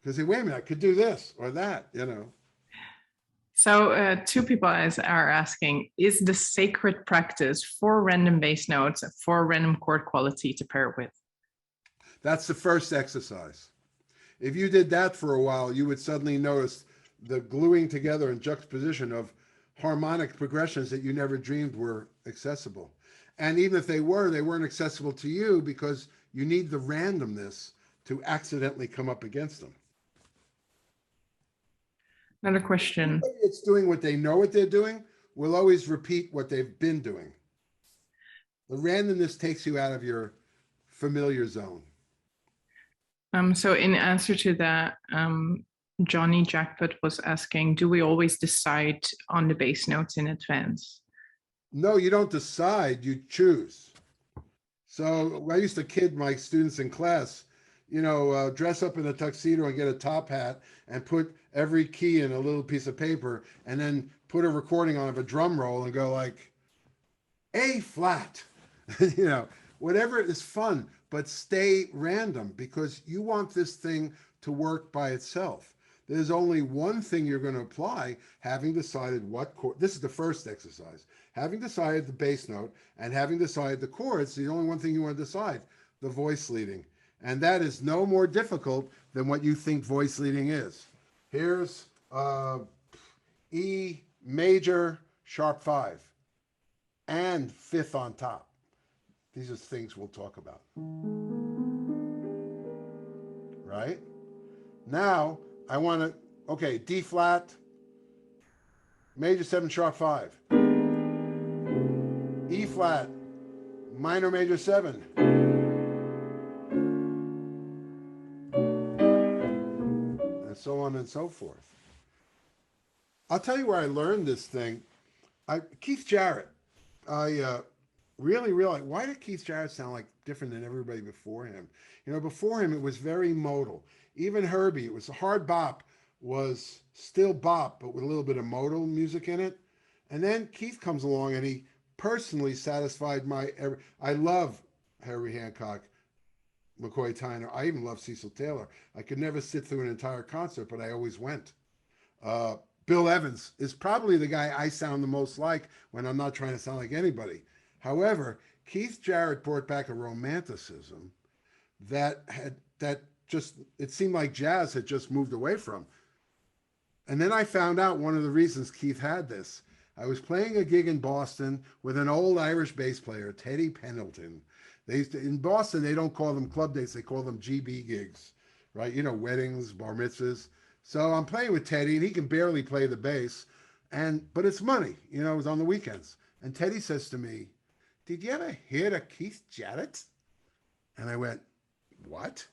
Because say, wait a minute, I could do this or that, you know. So 2 people are asking, is the sacred practice 4 random bass notes, 4 random chord quality to pair with? That's the first exercise. If you did that for a while, you would suddenly notice the gluing together and juxtaposition of harmonic progressions that you never dreamed were accessible. And even if they weren't accessible to you because you need the randomness to accidentally come up against them. Another question. It's doing what they know what they're doing. Will always repeat what they've been doing. The randomness takes you out of your familiar zone. So in answer to that, Johnny Jackpot was asking, do we always decide on the bass notes in advance? No, you don't decide, you choose. So I used to kid my students in class, dress up in a tuxedo and get a top hat and put every key in a little piece of paper and then put a recording on of a drum roll and go like, A flat, whatever is fun, but stay random because you want this thing to work by itself. There's only one thing you're going to apply, having decided what chord. This is the first exercise. Having decided the bass note and having decided the chords, the only one thing you want to decide, the voice leading. And that is no more difficult than what you think voice leading is. Here's E major, sharp 5, and 5th on top. These are things we'll talk about. Right? Now, I want to, D flat, major 7, sharp 5. E flat, minor major 7. And so on and so forth. I'll tell you where I learned this thing. Keith Jarrett, I really realized, why did Keith Jarrett sound like different than everybody before him? Before him, it was very modal. Even Herbie, it was a hard bop, was still bop, but with a little bit of modal music in it. And then Keith comes along and he personally satisfied I love Herbie Hancock, McCoy Tyner. I even love Cecil Taylor. I could never sit through an entire concert, but I always went. Bill Evans is probably the guy I sound the most like when I'm not trying to sound like anybody. However, Keith Jarrett brought back a romanticism that it seemed like jazz had just moved away from. And then I found out one of the reasons Keith had this. I was playing a gig in Boston with an old Irish bass player, Teddy Pendleton. In Boston, they don't call them club dates, they call them GB gigs, right? Weddings, bar mitzvahs. So I'm playing with Teddy and he can barely play the bass, but it's money, it was on the weekends. And Teddy says to me, "Did you ever hear of Keith Jarrett?" And I went, "What?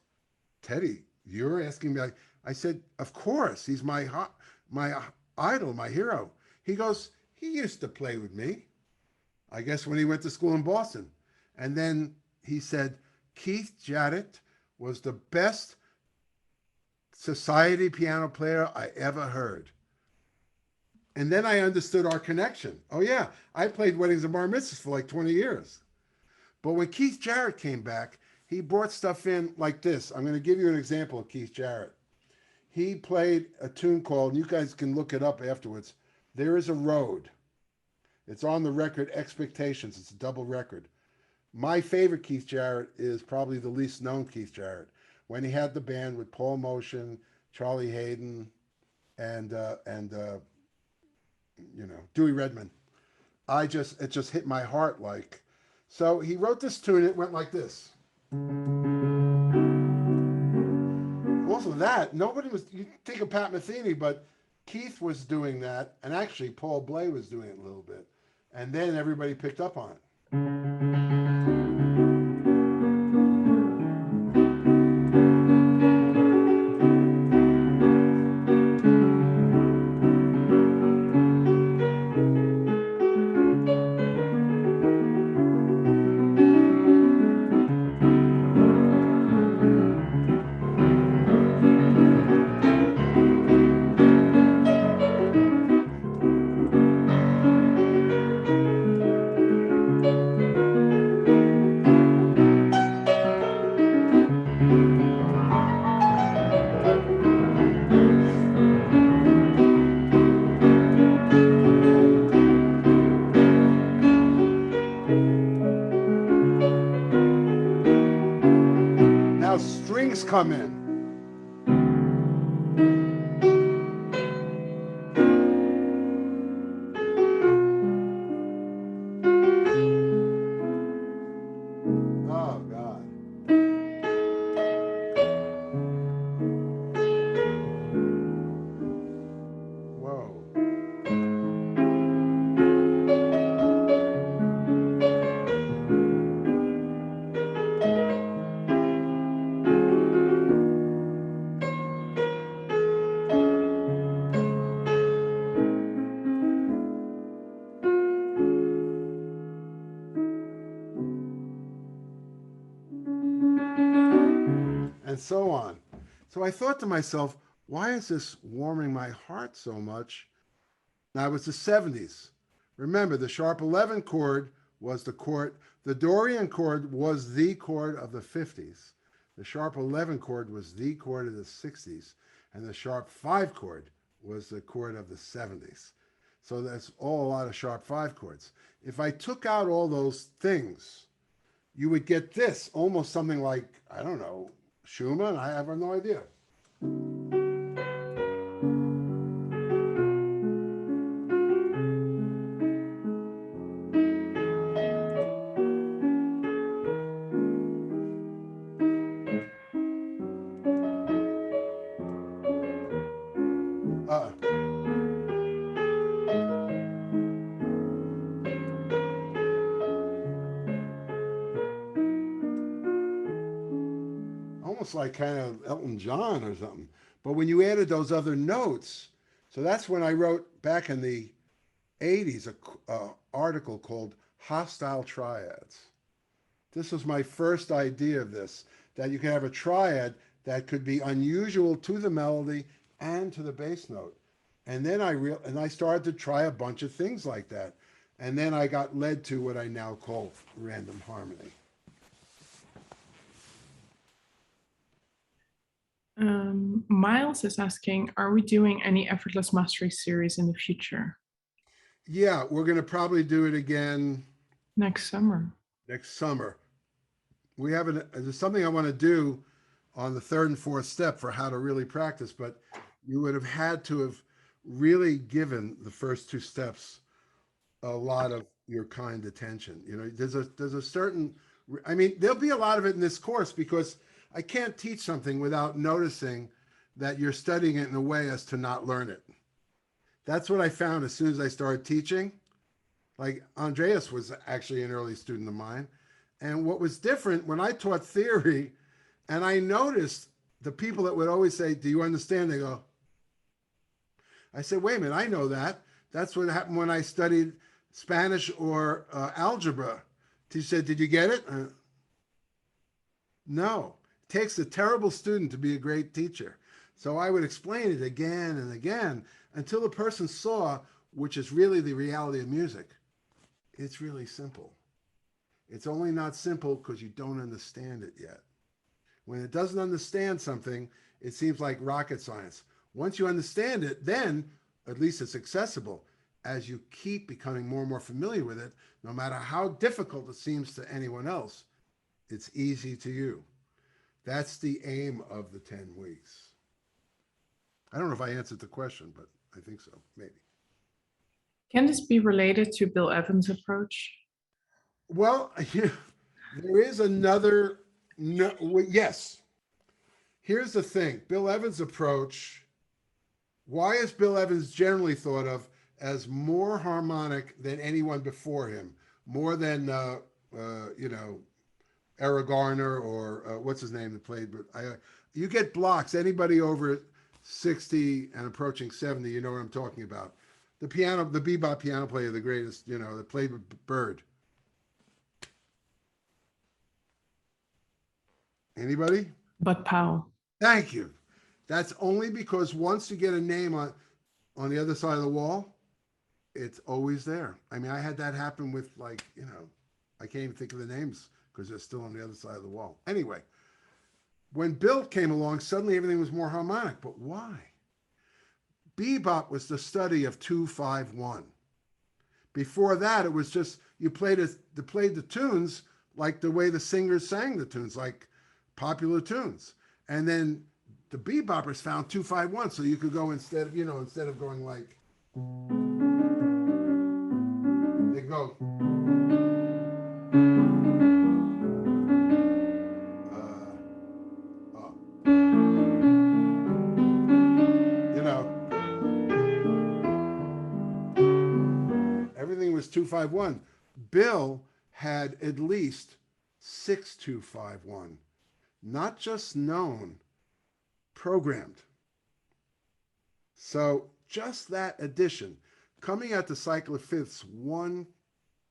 Teddy, you're asking me?" I said, "Of course, he's my idol, my hero." He goes, "He used to play with me, I guess when he went to school in Boston." And then he said, "Keith Jarrett was the best society piano player I ever heard. And then I understood our connection. Oh yeah, I played weddings and bar mitzvahs for like 20 years. But when Keith Jarrett came back, he brought stuff in like this. I'm going to give you an example of Keith Jarrett. He played a tune called, and you guys can look it up afterwards, There Is a Road. It's on the record Expectations. It's a double record. My favorite Keith Jarrett is probably the least known Keith Jarrett, when he had the band with Paul Motion, Charlie Hayden, and Dewey Redman. It just hit my heart like. So he wrote this tune. It went like this. Also, that nobody was. You think of Pat Metheny, but Keith was doing that, and actually Paul Bley was doing it a little bit, and then everybody picked up on it. Come in. Oh, God. Whoa. And so on. So I thought to myself, why is this warming my heart so much? Now, it was the 70s. Remember, the sharp 11 chord was the chord. The Dorian chord was the chord of the 50s. The sharp 11 chord was the chord of the 60s. And the sharp 5 chord was the chord of the 70s. So that's all a lot of sharp 5 chords. If I took out all those things, you would get this, almost something like, I don't know, Schumann? I have no idea. Almost like kind of Elton John or something. But when you added those other notes, so that's when I wrote back in the 80s an article called Hostile Triads. This was my first idea of this, that you can have a triad that could be unusual to the melody and to the bass note. And then I started to try a bunch of things like that. And then I got led to what I now call random harmony. Miles is asking, are we doing any Effortless Mastery series in the future? Yeah, we're going to probably do it again next summer. We have there's something I want to do on the 3rd and 4th step for how to really practice, but you would have had to have really given the first 2 steps a lot of your kind attention. You know, there's a certain, I mean, there'll be a lot of it in this course because I can't teach something without noticing that you're studying it in a way as to not learn it. That's what I found as soon as I started teaching. Like Andreas was actually an early student of mine. And what was different when I taught theory, and I noticed the people that would always say, do you understand? They go, I said, wait a minute, I know that. That's what happened when I studied Spanish or algebra. Teacher said, did you get it? No. It takes a terrible student to be a great teacher. So I would explain it again and again until the person saw, which is really the reality of music. It's really simple. It's only not simple because you don't understand it yet. When it doesn't understand something, it seems like rocket science. Once you understand it, then at least it's accessible. As you keep becoming more and more familiar with it, no matter how difficult it seems to anyone else, it's easy to you. That's the aim of the 10 weeks. I don't know if I answered the question, but I think so, maybe. Can this be related to Bill Evans' approach? Well, there is another, no, yes. Here's the thing, Bill Evans' approach, why is Bill Evans generally thought of as more harmonic than anyone before him? More than, Eric Garner or what's his name that played, but you get blocks, anybody over 60 and approaching 70, you know what I'm talking about. The bebop piano player, the greatest, that played with Bird. Anybody? Bud Powell. Thank you. That's only because once you get a name on the other side of the wall, it's always there. I mean, I had that happen with I can't even think of the names because they're still on the other side of the wall. Anyway, when Bill came along, suddenly everything was more harmonic. But why? Bebop was the study of 2-5-1. Before that, it was just you played the tunes like the way the singers sang the tunes, like popular tunes. And then the beboppers found 2-5-1, so you could go instead of going like they go. Everything was 2-5-1. Bill had at least 6-2-5-1, not just known, programmed. So just that addition, coming at the cycle of fifths 1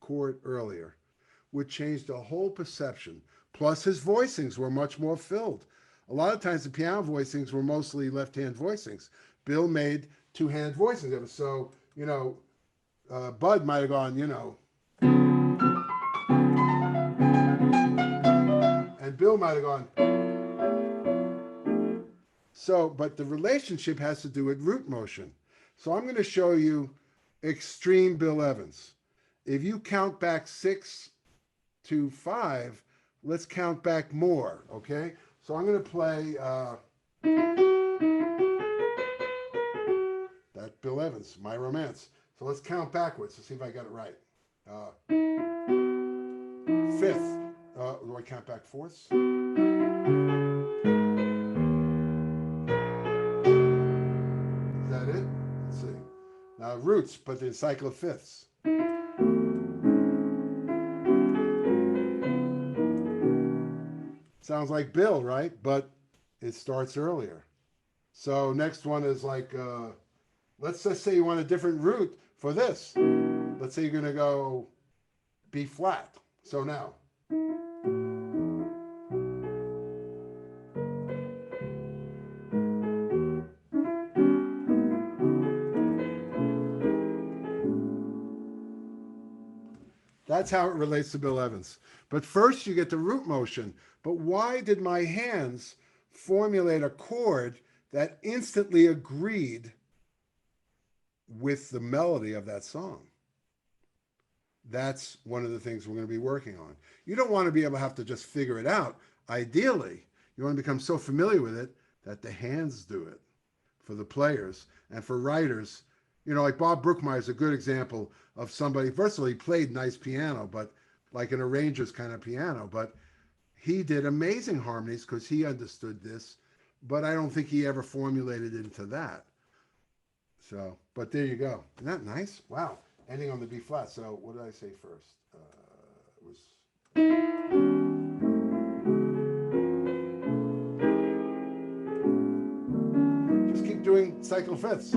chord earlier, would change the whole perception. Plus his voicings were much more filled. A lot of times the piano voicings were mostly left-hand voicings. Bill made two-hand voicings of it. So, Bud might have gone, and Bill might have gone. So, but the relationship has to do with root motion. So I'm going to show you extreme Bill Evans. If you count back 6 to 5, let's count back more, okay? So I'm going to play that Bill Evans, My Romance. So let's count backwards to see if I got it right. Fifth. Do I count back fourths? Is that it? Let's see. Now roots, but the cycle of fifths. Sounds like Bill, right? But it starts earlier. So next one is like, let's just say you want a different root for this. Let's say you're going to go B flat. So now. That's how it relates to Bill Evans. But first you get the root motion. But why did my hands formulate a chord that instantly agreed with the melody of that song? That's one of the things we're going to be working on. You don't want to be able to have to just figure it out. Ideally, you want to become so familiar with it that the hands do it for the players. And for writers, like Bob Brookmeyer is a good example of somebody, first of all, he played nice piano, but like an arranger's kind of piano, but he did amazing harmonies because he understood this, but I don't think he ever formulated into that. So, but there you go. Isn't that nice? Wow. Ending on the B flat. So what did I say first? It was... Just keep doing cycle fifths.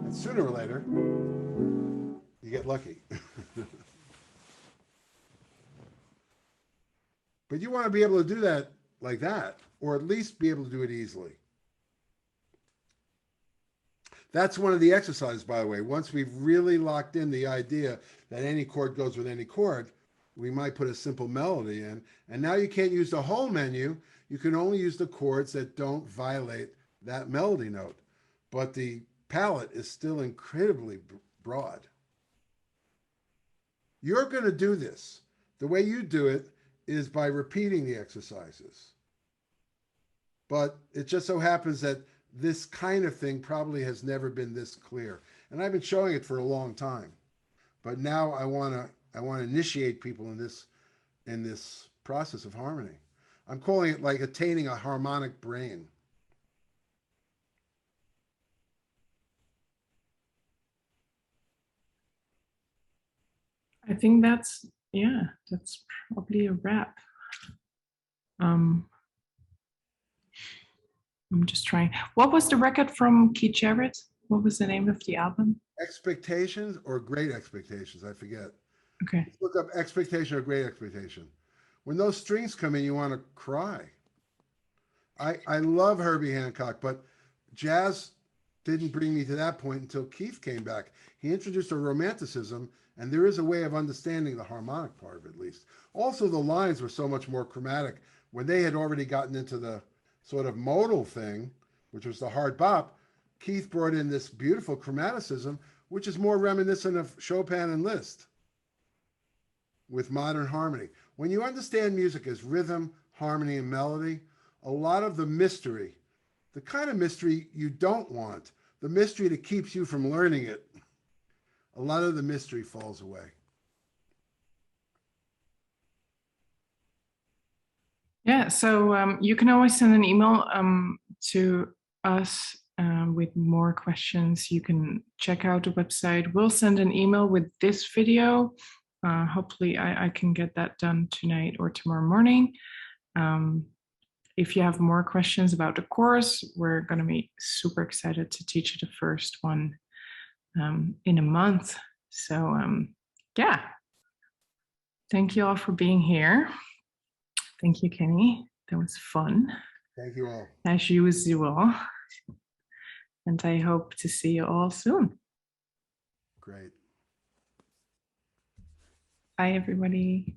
And sooner or later, you get lucky. But you want to be able to do that like that, or at least be able to do it easily. That's one of the exercises, by the way. Once we've really locked in the idea that any chord goes with any chord, we might put a simple melody in. And now you can't use the whole menu. You can only use the chords that don't violate that melody note. But the palette is still incredibly broad. You're going to do this. The way you do it is by repeating the exercises. But it just so happens that this kind of thing probably has never been this clear. And I've been showing it for a long time. But now I want to initiate people in this process of harmony. I'm calling it like attaining a harmonic brain. I think that's probably a wrap. I'm just trying. What was the record from Keith Jarrett? What was the name of the album? Expectations or Great Expectations, I forget. Okay. Look up Expectation or Great Expectation. When those strings come in, you want to cry. I love Herbie Hancock, but jazz didn't bring me to that point until Keith came back. He introduced a romanticism, and there is a way of understanding the harmonic part of it, at least. Also, the lines were so much more chromatic. When they had already gotten into the sort of modal thing, which was the hard bop, Keith brought in this beautiful chromaticism, which is more reminiscent of Chopin and Liszt with modern harmony. When you understand music as rhythm, harmony, and melody, a lot of the mystery, the kind of mystery you don't want, the mystery that keeps you from learning it, a lot of the mystery falls away. Yeah, so you can always send an email to us with more questions. You can check out the website. We'll send an email with this video. Hopefully I can get that done tonight or tomorrow morning. If you have more questions about the course, we're going to be super excited to teach you the first one in a month. So yeah, thank you all for being here. Thank you, Kenny. That was fun. Thank you all. As usual. And I hope to see you all soon. Great. Bye, everybody.